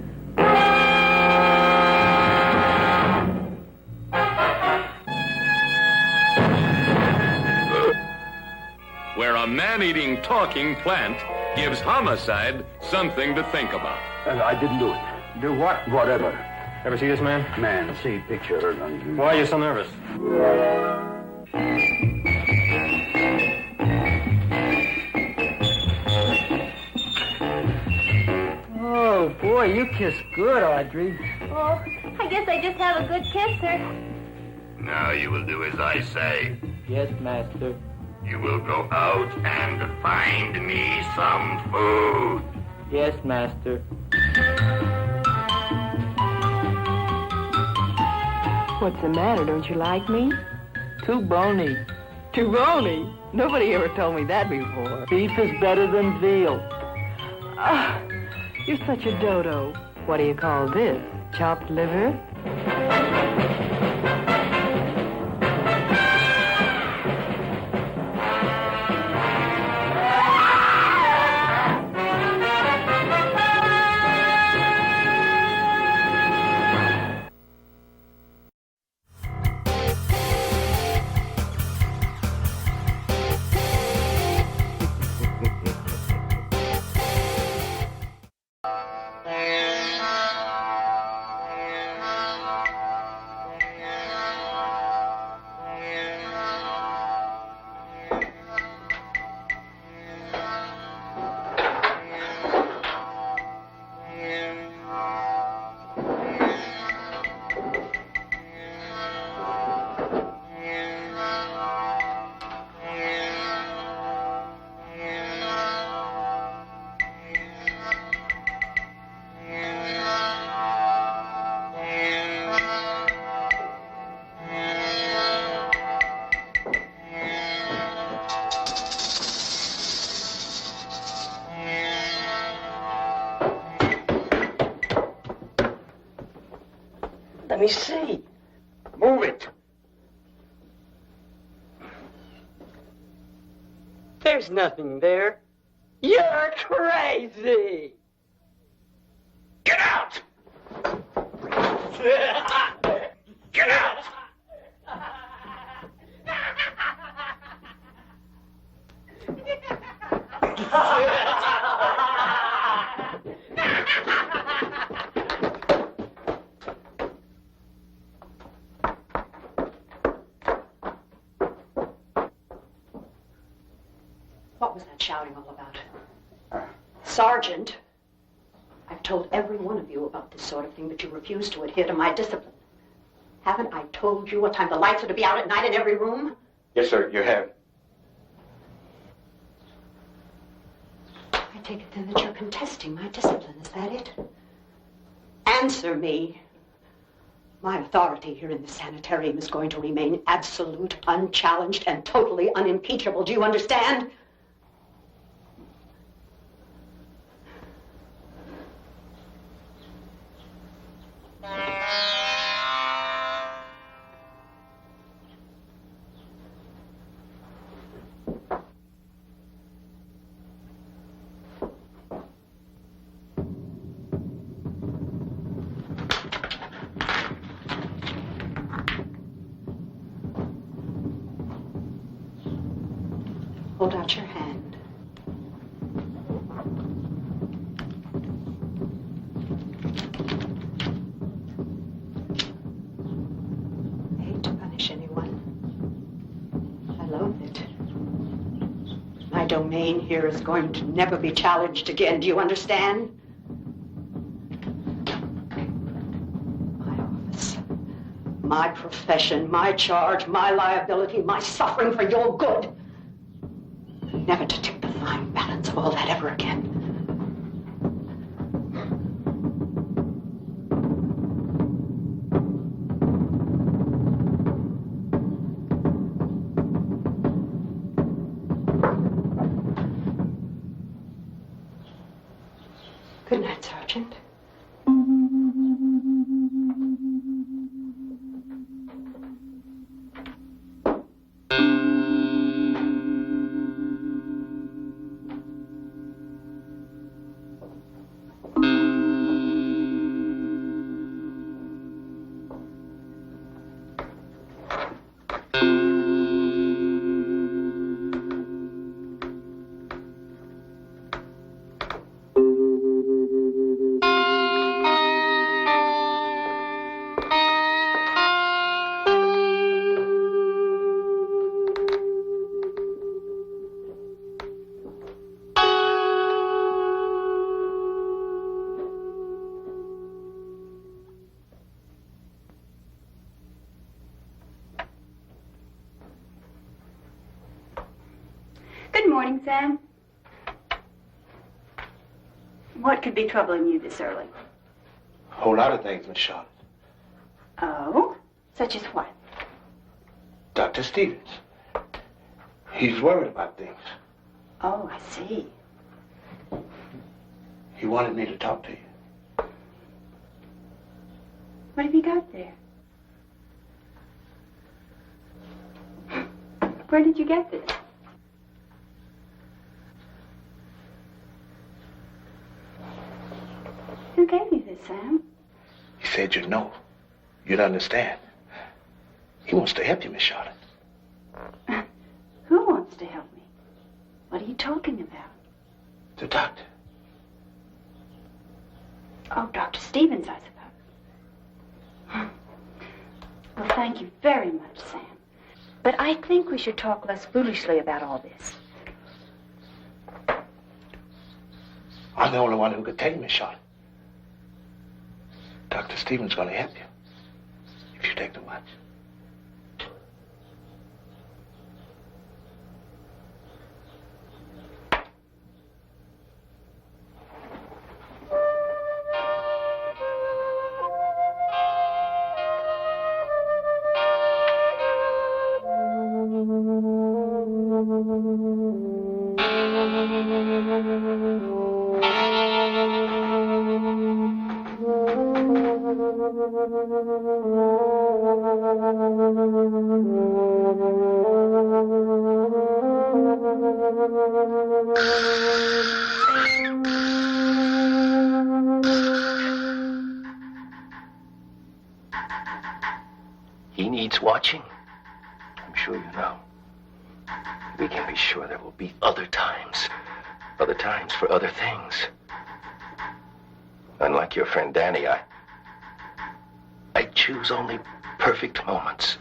Where a man-eating, talking plant gives homicide something to think about.
I didn't do it.
Do what?
Whatever.
Ever see this man?
Man, see picture.
Why are you so nervous? Oh, boy, you kiss good, Audrey.
Oh, I guess I just have a good kisser.
Now you will do as I say.
Yes, master.
You will go out and find me some food.
Yes, master.
What's the matter? Don't you like me?
Too bony.
Too bony? Nobody ever told me that before.
Beef is better than veal.
Ah, you're such a dodo. What do you call this? Chopped liver?
Let me see.
Move it.
There's nothing there. You're crazy.
Get out! Get out!
What was that shouting all about? Sergeant, I've told every one of you about this sort of thing, but you refuse to adhere to my discipline. Haven't I told you what time the lights are to be out at night in every room?
Yes, sir, you have.
I take it then that you're contesting my discipline. Is that it? Answer me. My authority here in the sanitarium is going to remain absolute, unchallenged, and totally unimpeachable. Do you understand? Hold out your hand. I hate to punish anyone. I loathe it. My domain here is going to never be challenged again. Do you understand? My office, my profession, my charge, my liability, my suffering for your good. Never to tip the fine balance of all that ever again. Good night, Sergeant.
Good morning, Sam. What could be troubling you this early?
A whole lot of things, Miss Charlotte.
Oh? Such as what?
Dr. Stevens. He's worried about things.
Oh, I see.
He wanted me to talk to you.
What have you got there? Where did you get this? Who gave you this, Sam?
He said you'd know. You'd understand. He wants to help you, Miss Charlotte.
Who wants to help me? What are you talking about?
The doctor.
Oh, Dr. Stevens, I suppose. Well, thank you very much, Sam. But I think we should talk less foolishly about all this.
I'm the only one who could tell you, Miss Charlotte. Dr. Stevens is going to help you if you take the watch.
He needs watching. I'm sure you know. We can be sure there will be other times for other things. Unlike your friend Danny, I choose only perfect moments.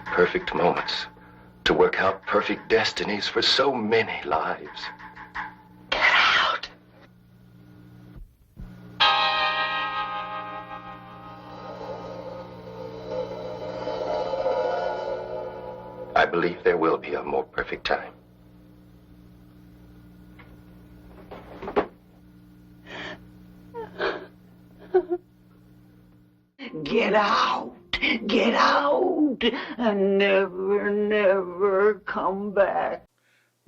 Perfect moments to work out perfect destinies for so many lives. Get out! I believe there will be a more perfect time.
Get out! Get out! And never, never come back.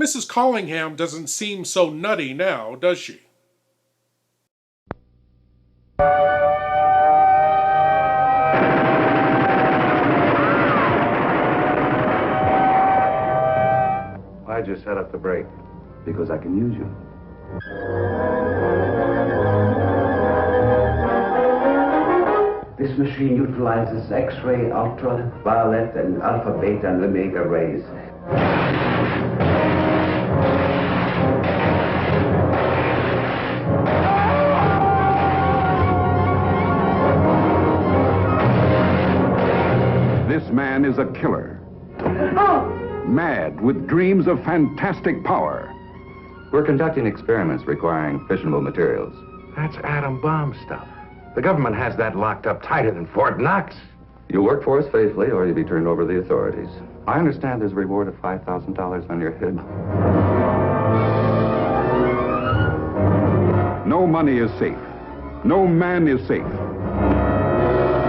Mrs. Collingham doesn't seem so nutty now, does she?
Why'd you set up the brake? Because I can use you. This machine utilizes X-ray, ultraviolet, and alpha, beta, and omega rays.
man is a killer. Mad with dreams of fantastic power.
We're conducting experiments requiring fissionable materials.
That's atom bomb stuff. The government has that locked up tighter than Fort Knox.
You work for us faithfully, or you'll be turned over to the authorities. I understand there's a reward of $5,000 on your head.
No money is safe. No man is safe.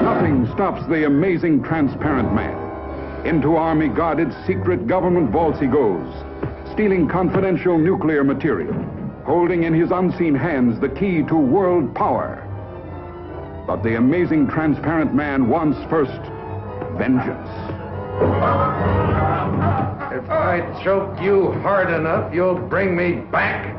Nothing stops the amazing transparent man. Into army-guarded secret government vaults he goes, stealing confidential nuclear material, holding in his unseen hands the key to world power. But the amazing transparent man wants first vengeance.
If I choke you hard enough, you'll bring me back.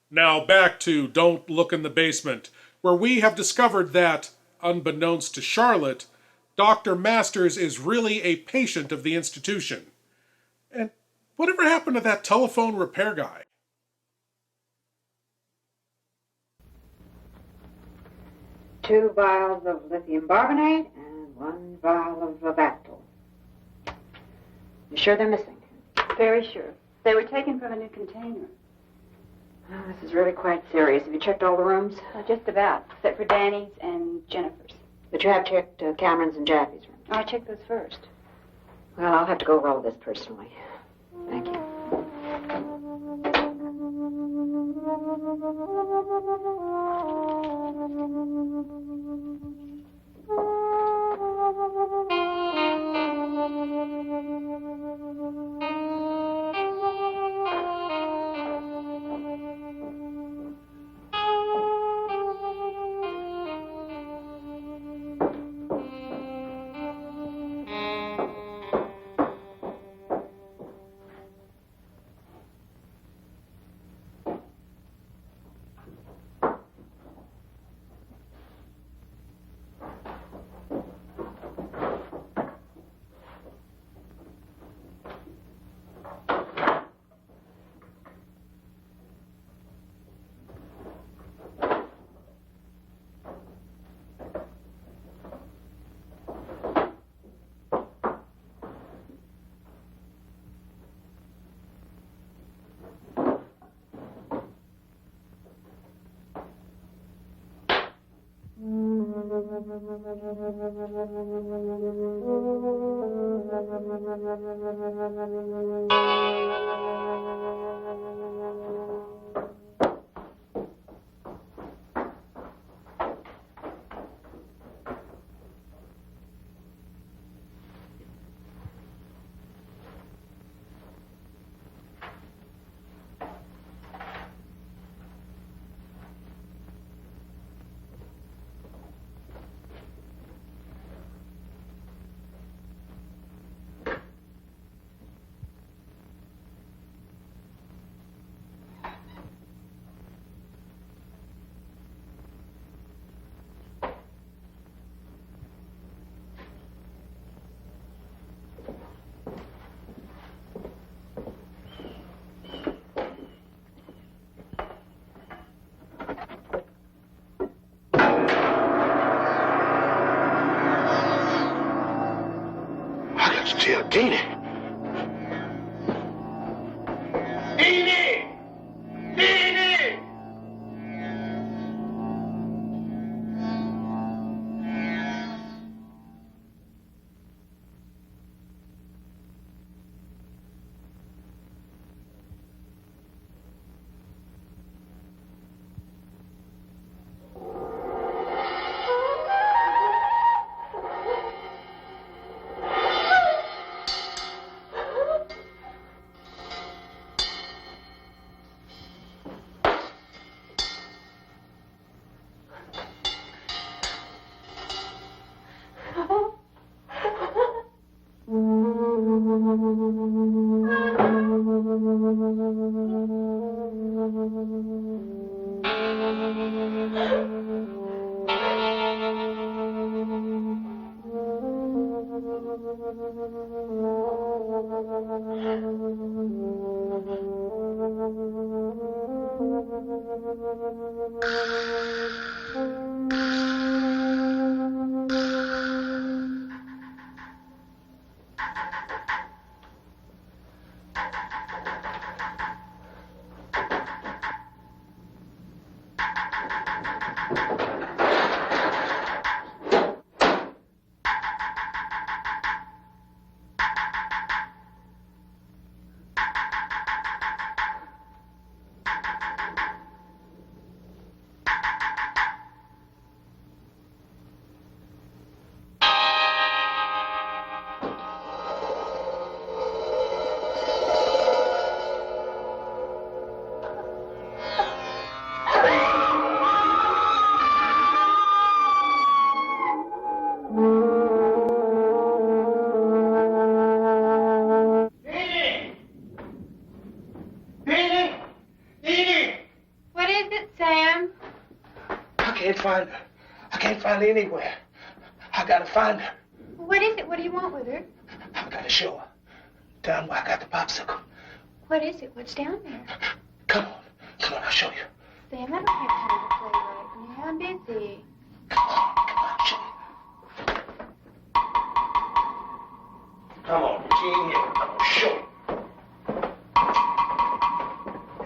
Now back to Don't Look in the Basement, where we have discovered that, unbeknownst to Charlotte, Dr. Masters is really a patient of the institution. And whatever happened to that telephone repair guy?
Two vials of lithium carbonate and 1 vial of Vactyl. You sure they're missing?
Very sure. They were taken from a new container.
Oh, this is really quite serious. Have you checked all the rooms?
Just about, except for Danny's and Jennifer's.
But you have checked Cameron's and Jackie's room.
I checked those first.
Well, I'll have to go over all this personally. Thank you.
Still Deanie. Deanie! Deanie! can't find her. I can't find her anywhere. I gotta find her.
What is it? What do you want with her?
I gotta show her. Down where I got the popsicle.
What is it? What's down there?
Come on, I'll show you.
Sam, I don't have time to play right now. I'm busy.
Come on, I'll show you. Come on, she ain't here. I'm gonna show you.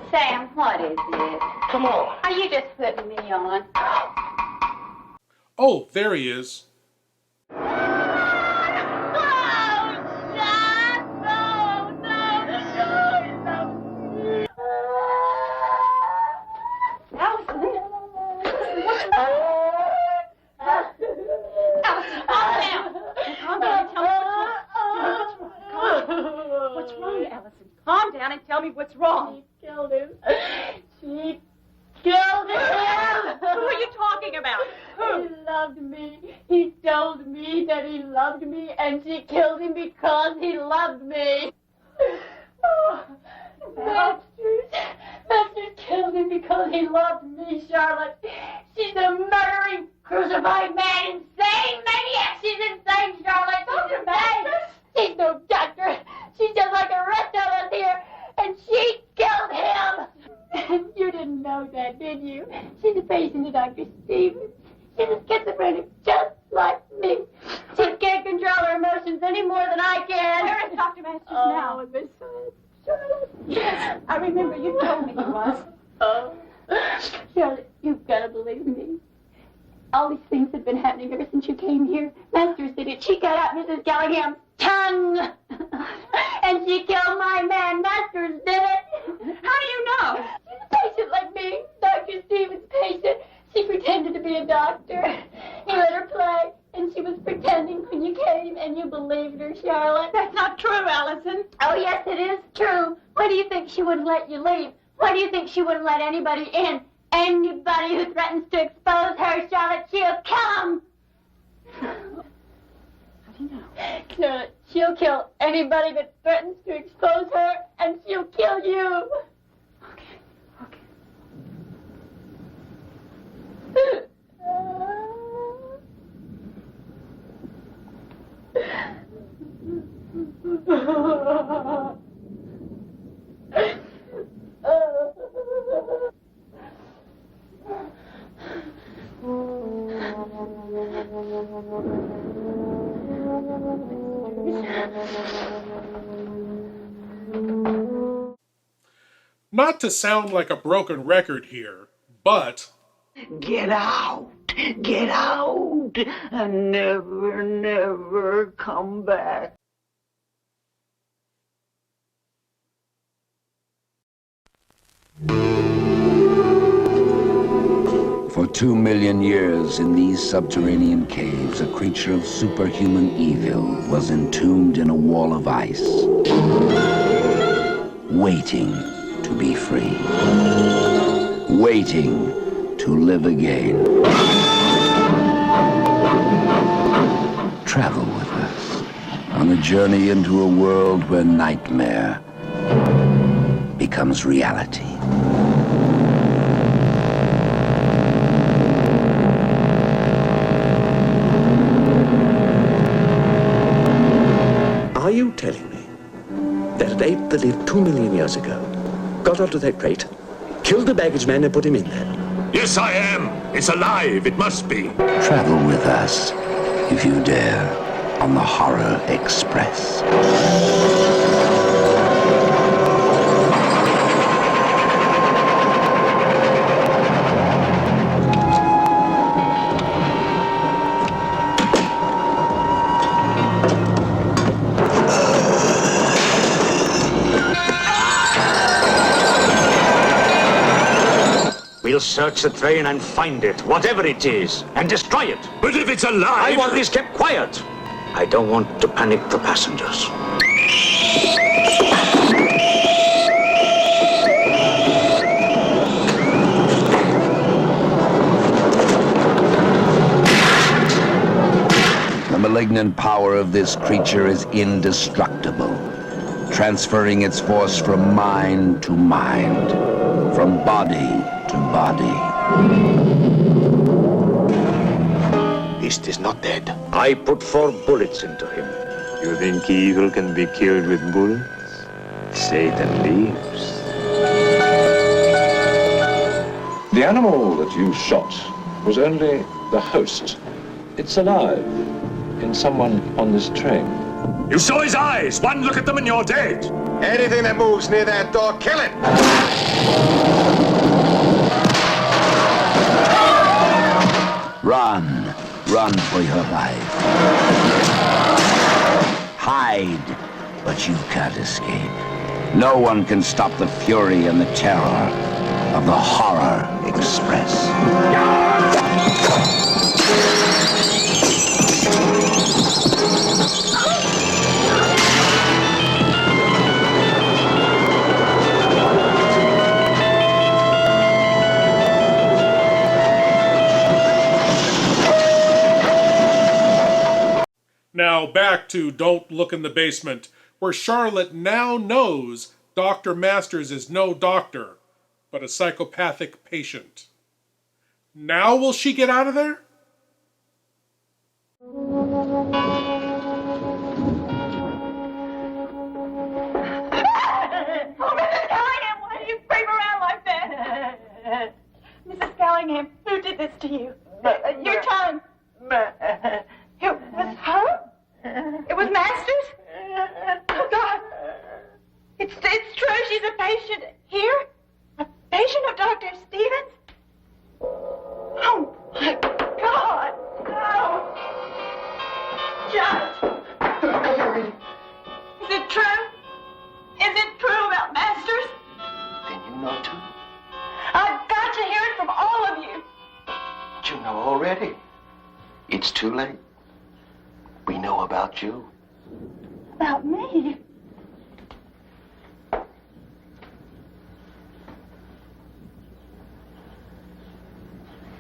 Sam, what is it?
Come on.
Are you just putting me on?
Oh, there he is.
Calm down and tell me what's wrong.
She killed him. She killed him.
Who are you talking about? Who?
He loved me. He told me that he loved me, and she killed him because he loved me. Oh, Masters killed him because he loved me, Charlotte. She's a murdering, crucified man, insane maniac. She's insane, Charlotte. She's insane. She's no doctor. She's just like the rest of us here, and she killed him. You didn't know that, did you? She's a patient of Dr. Stevens. She's a schizophrenic just like me. She can't control her emotions any more than I can.
Where is Dr. Masters now?
Charlotte.
Yes, I remember you told me he was.
Oh, Charlotte, you've got to believe me. All these things have been happening ever since you came here. Masters did it. She got out Mrs. Gallagher's tongue. And she killed my man. Masters did it.
How do you know?
She's a patient like me. Dr. Stevens' patient. She pretended to be a doctor. He let her play, and she was pretending when you came, and you believed her, Charlotte.
That's not true, Allison.
Oh, yes, it is true. Why do you think she wouldn't let you leave? Why do you think she wouldn't let anybody in? Anybody who threatens to expose her, Charlotte, she'll kill him.
How do you know?
Charlotte, she'll kill anybody that threatens to expose her, and she'll kill you.
Okay.
Not to sound like a broken record here, but...
Get out! Get out! And never, never come back.
For 2 million years in these subterranean caves, a creature of superhuman evil was entombed in a wall of ice, waiting to be free, waiting to live again. Travel with us on a journey into a world where nightmare becomes reality.
Are you telling me that an ape that lived 2 million years ago got onto that crate, killed the baggage man and put him in there?
Yes, I am. It's alive. It must be.
Travel with us, if you dare, on the Horror Express.
We'll search the train and find it, whatever it is, and destroy it.
But if it's alive...
I want this kept quiet. I don't want to panic the passengers.
The malignant power of this creature is indestructible, transferring its force from mind to mind, from body to body.
Wildest is not dead.
I put 4 bullets into him.
You think evil can be killed with bullets? Satan lives.
The animal that you shot was only the host. It's alive in someone on this train.
You saw his eyes. One look at them and you're dead.
Anything that moves near that door, kill it!
Run. Run for your life. Hide, but you can't escape. No one can stop the fury and the terror of the Horror Express.
Now back to Don't Look in the Basement, where Charlotte now knows Dr. Masters is no doctor, but a psychopathic patient. Now will she get out of there?
Oh, Mrs. Callingham, why do you creep around like that? Mrs. Callingham, who did this to you? Your tongue. It was her? It was Masters? Oh, God. It's true, she's a patient here? A patient of Dr. Stevens? Oh, my God. No. Judge. Is it true? Is it true about Masters?
Then you know too.
I've got to hear it from all of you.
But you know already. It's too late. We know about you.
About me?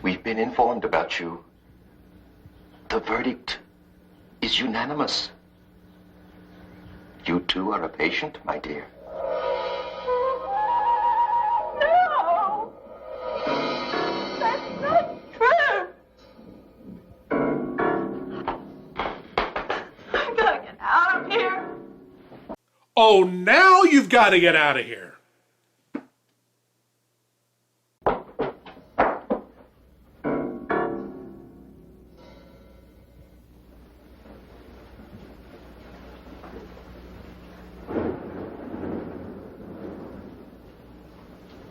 We've been informed about you. The verdict is unanimous. You too are a patient, my dear.
No! That's not true! I've got to get out of here.
Oh, now you've got to get out of here.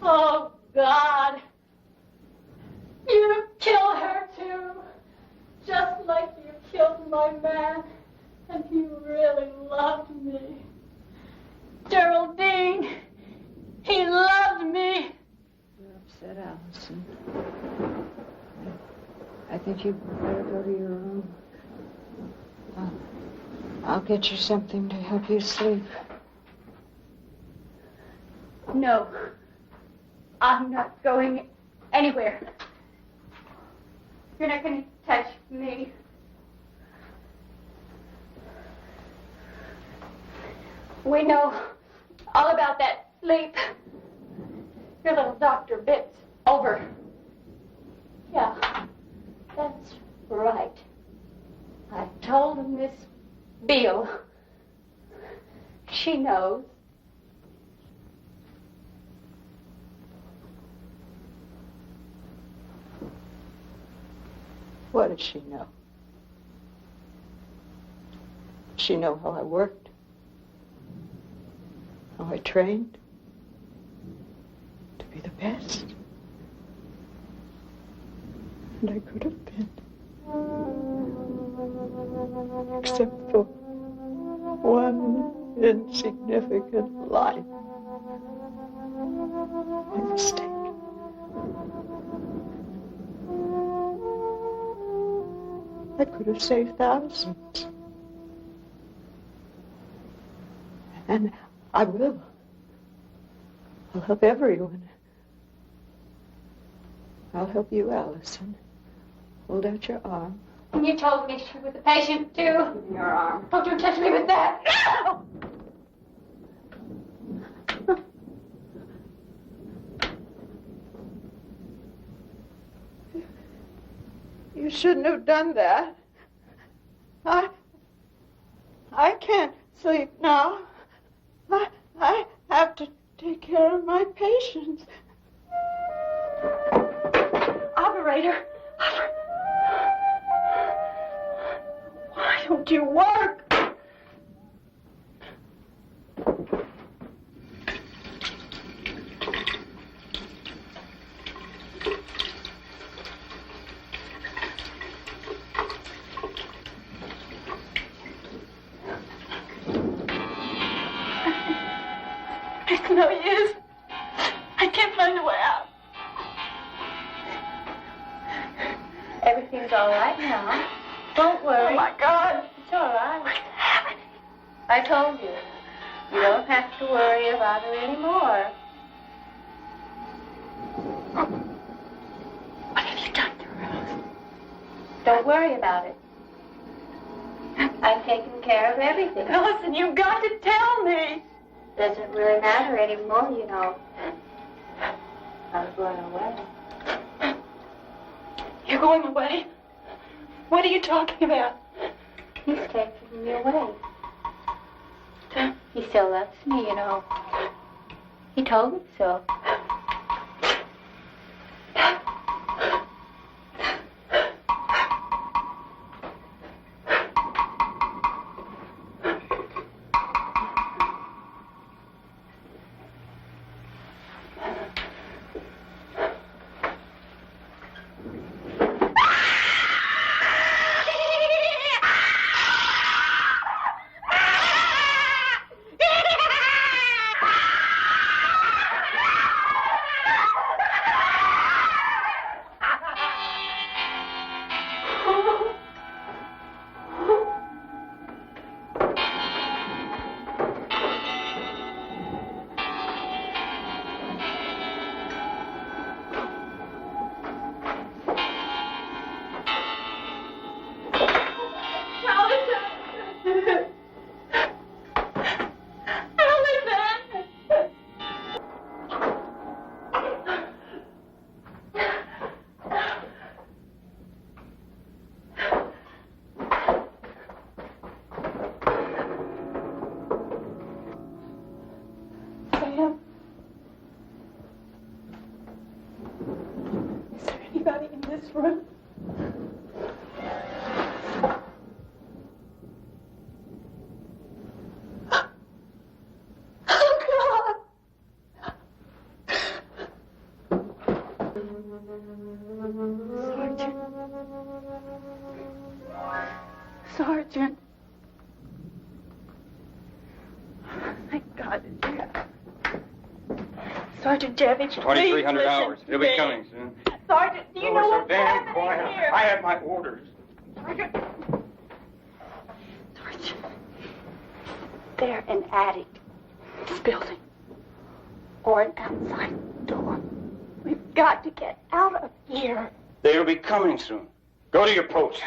Oh, God. You kill her, too. Just like you killed my man. And he really loved me. Geraldine, he loved me.
You're upset, Allison. I think you better go to your room. I'll get you something to help you sleep.
No. I'm not going anywhere. You're not going to touch me. We know all about that sleep. Your little doctor bit's over. Yeah, that's right. I told Miss Beale. She knows.
What does she know? Does she know how I worked? How I trained? To be the best? And I could have been. Except for one insignificant life. My mistake. I could have saved thousands. And I will. I'll help everyone. I'll help you, Allison. Hold out your arm.
And you told me she was a patient, too.
Give me your arm.
Don't you touch me with that. No!
You shouldn't have done that. I can't sleep now. I have to take care of my patients.
Operator! Why don't you work?
It's no use. I can't find a way out.
Everything's all right now. Don't worry.
Oh, my God.
It's all right. What's happening? I told you. You don't have to worry about her anymore.
What have you done to her?
Don't worry about it. I've taken care of everything.
Ellison, you've got to tell me.
Doesn't really matter anymore, you know. I'm going away.
You're going away? What are you talking about?
He's taking me away. He still loves me, you know. He told me so.
Sergeant. Thank God it's here. Sergeant Javich,
2,300 hours. He'll be coming soon.
Sergeant, do you know what's happening
quiet.
here?
I have my orders.
Sergeant.
They're an attic. This building. Or an outside door. We've got to get out of here.
They'll be coming soon. Go to your post.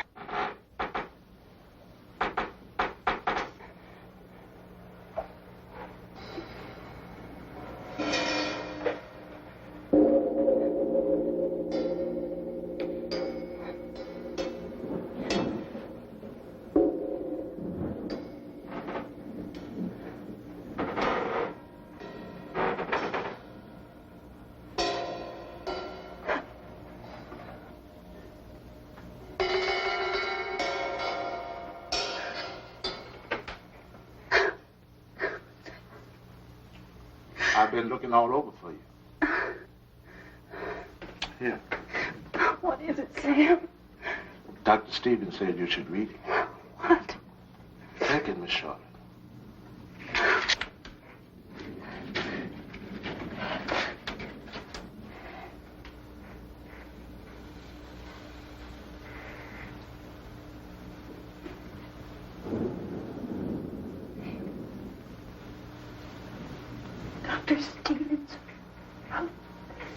I've been looking all over for you. Here.
What is it, Sam?
Dr. Stevens said you should read it.
What?
Take it, Miss Charlotte.
Dr. Stevens wrote this.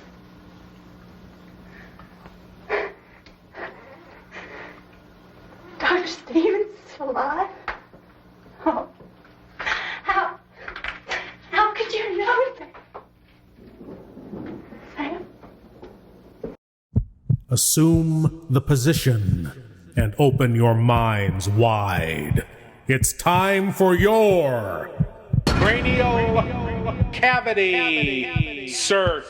Dr. Stevens is alive? Oh. How could you know that? Sam?
A Assume the position and open your minds wide. It's time for your cranial cavity search.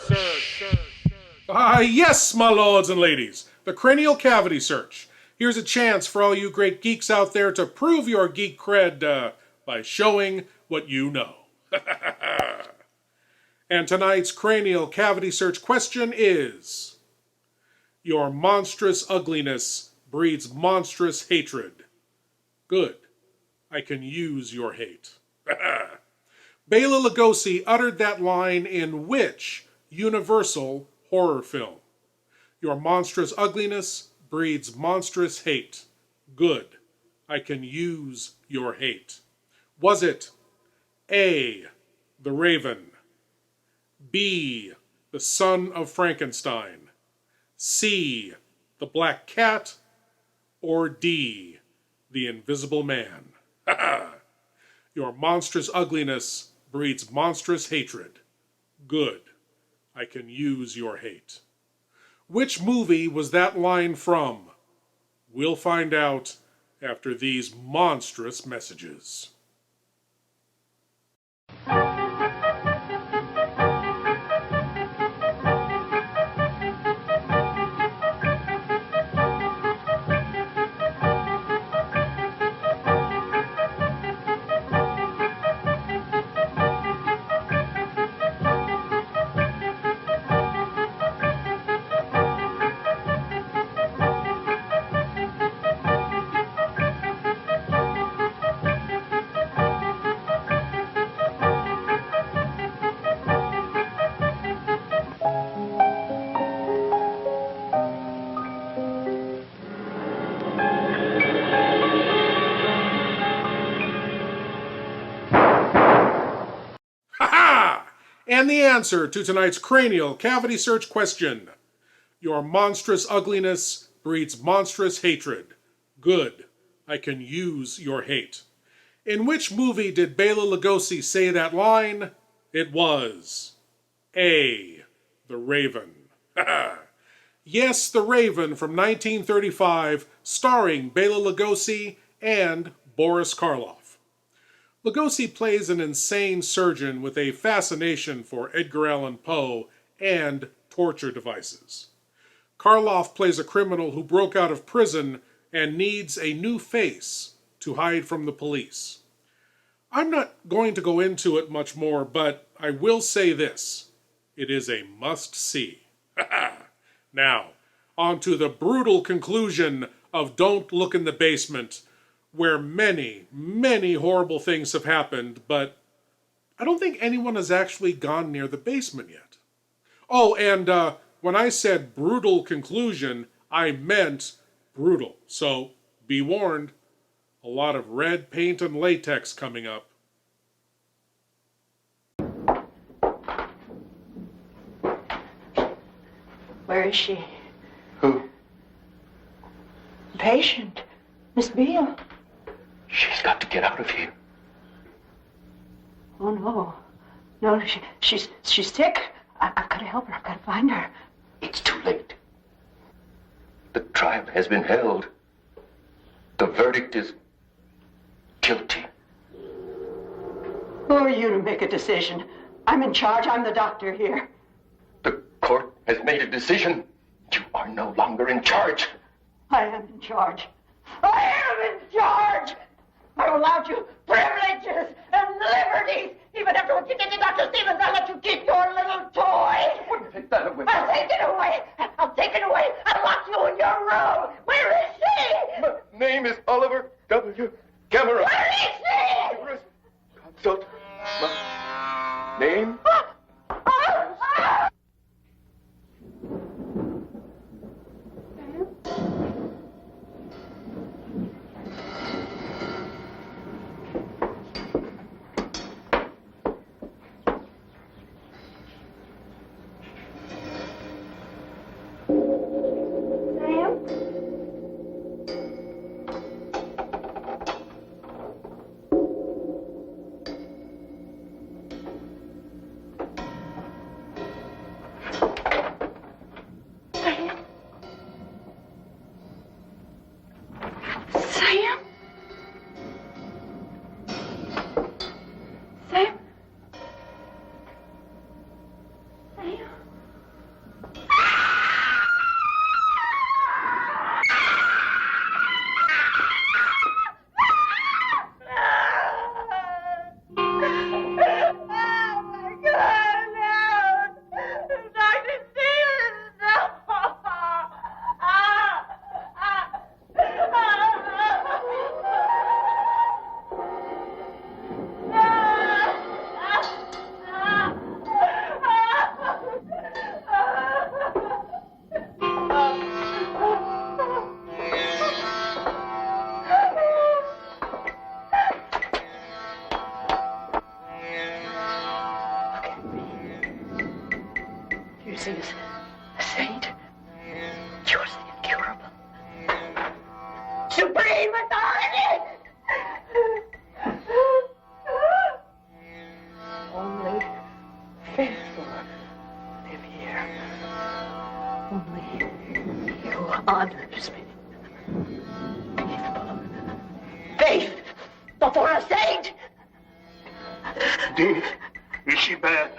Yes, my lords and ladies, the cranial cavity search. Here's a chance for all you great geeks out there to prove your geek cred by showing what you know. And tonight's cranial cavity search question is: your monstrous ugliness breeds monstrous hatred. Good. I can use your hate. Bela Lugosi uttered that line in which Universal horror film? Your monstrous ugliness breeds monstrous hate. Good. I can use your hate. Was it A, The Raven, B, The Son of Frankenstein, C, The Black Cat, or D, The Invisible Man? Your monstrous ugliness breeds monstrous hatred. Good. I can use your hate. Which movie was that line from? We'll find out after these monstrous messages. And the answer to tonight's cranial cavity search question: your monstrous ugliness breeds monstrous hatred. Good. I can use your hate. In which movie did Bela Lugosi say that line? It was A, The Raven. Yes, The Raven from 1935, starring Bela Lugosi and Boris Karloff. Lugosi plays an insane surgeon with a fascination for Edgar Allan Poe and torture devices. Karloff plays a criminal who broke out of prison and needs a new face to hide from the police. I'm not going to go into it much more, but I will say this: it is a must-see. Now, on to the brutal conclusion of Don't Look in the Basement, where many, many horrible things have happened, but I don't think anyone has actually gone near the basement yet. Oh, and when I said brutal conclusion, I meant brutal. So be warned, a lot of red paint and latex coming up.
Where is she?
Who?
The patient. Miss Beale.
She's got to get out of here.
Oh, no. No, she's sick. I've got to help her. I've got to find her.
It's too late. The trial has been held. The verdict is guilty.
Who are you to make a decision? I'm in charge. I'm the doctor here.
The court has made a decision. You are no longer in charge.
I am in charge. I am in charge! I allowed you privileges and liberties. Even after what you did to Dr. Stevens, I let you keep your little toy.
Wouldn't take that away.
I'll take it away. I'll take it away. I'll lock you in your room. Where is she?
My name is Oliver W. Cameron.
Where is she?
Consult my name.
dancing as a saint. Yours the incurable. Supreme authority! Only faithful live here. Only you honors me. Faith before a saint!
Dee, is she bad?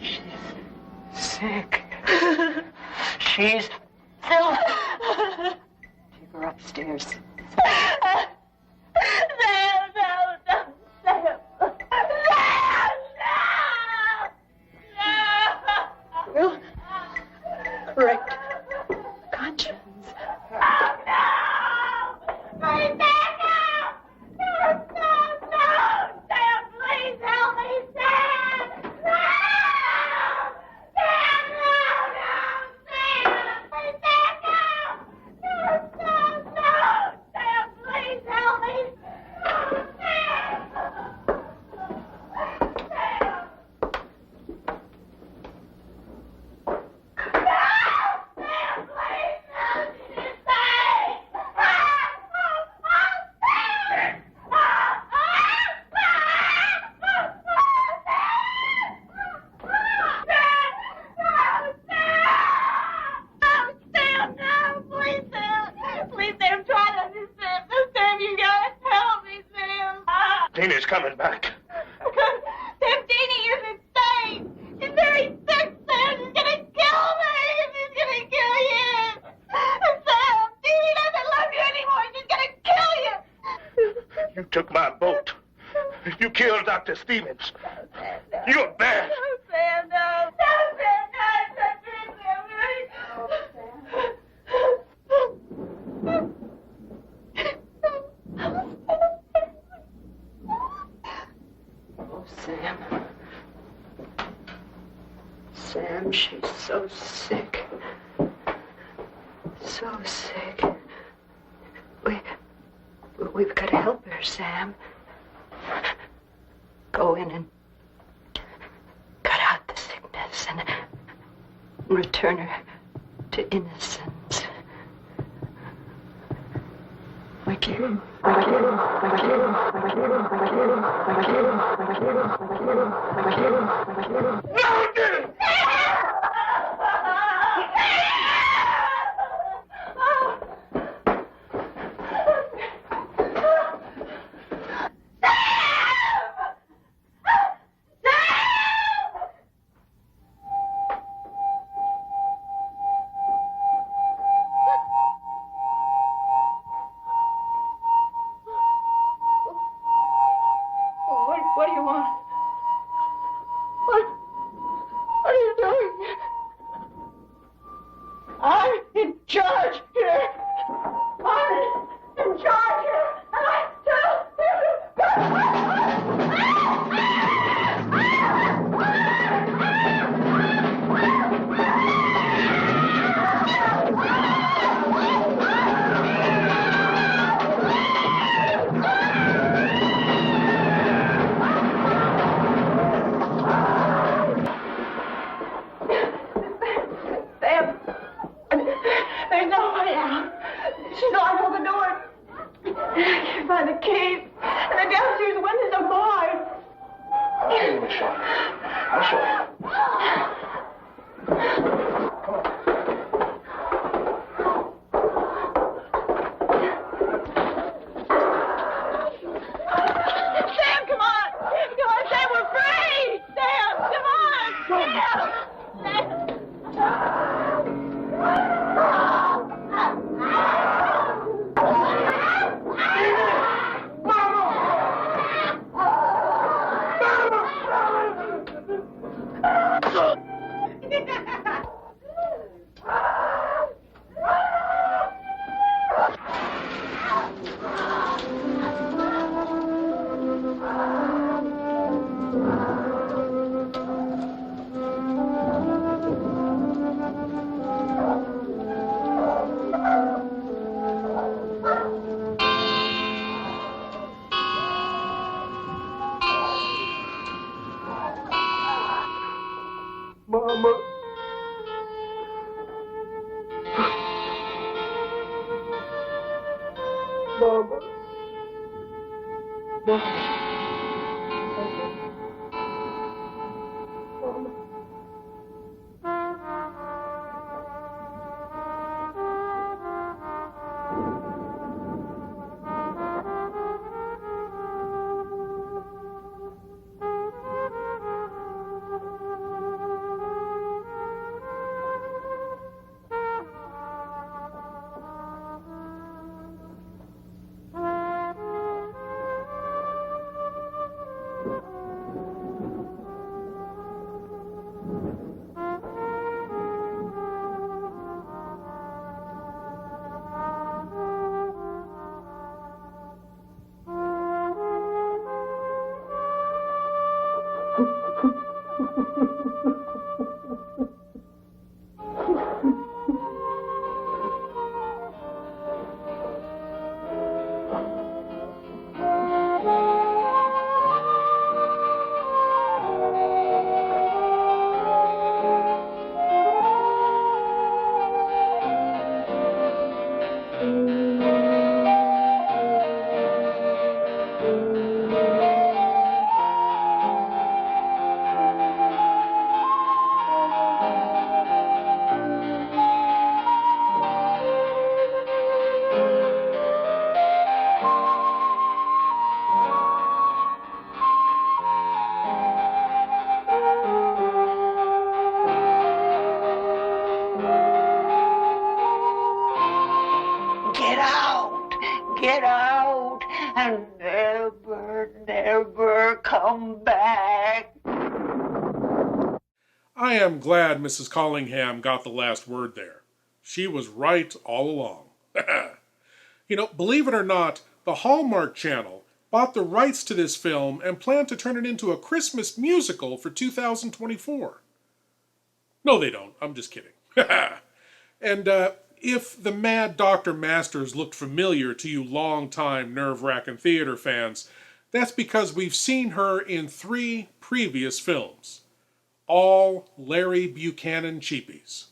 She's sick. She's ill. Take her upstairs. Will correct conscience.
Tina's coming back.
Sam, Dina, you're insane. She's very sick, Sam. She's gonna kill me. She's gonna kill you. Sam, Dina doesn't love you anymore. She's gonna kill you.
You took my boat. You killed Dr. Stevens. You're bad.
No, Sam, no. No, Sam, no.
Oh, Sam. Sam, she's so sick. So sick. We've got to help her, Sam. Go in and cut out the sickness and return her to innocence. Like you. What do you want? What are you doing? I'm in charge here. I'm in charge here. And I tell Sam, there's no way out. She's locked all the doors. I can't find the keys. And the downstairs windows are barred.
I'll show you, Miss Charlotte. I'll show you.
Sam, come on. Come on, Sam, we're free. Sam, come on. Sam.
Mama. Mama. Get out and never, never come back.
I am glad Mrs. Collingham got the last word there. She was right all along. You know, believe it or not, the Hallmark Channel bought the rights to this film and planned to turn it into a Christmas musical for 2024. No, they don't. I'm just kidding. And if the Mad Dr. Masters looked familiar to you long-time Nerve-Wrackin' theater fans, that's because we've seen her in 3 previous films. All Larry Buchanan cheapies.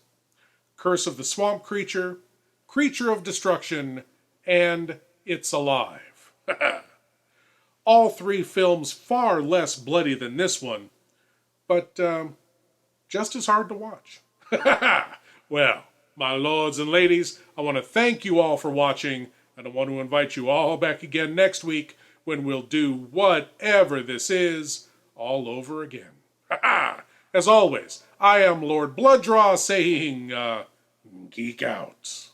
Curse of the Swamp Creature, Creature of Destruction, and It's Alive. All 3 films far less bloody than this one, but just as hard to watch. Well, my lords and ladies, I want to thank you all for watching, and I want to invite you all back again next week when we'll do whatever this is all over again. As always, I am Lord Blood-Rah saying, geek out.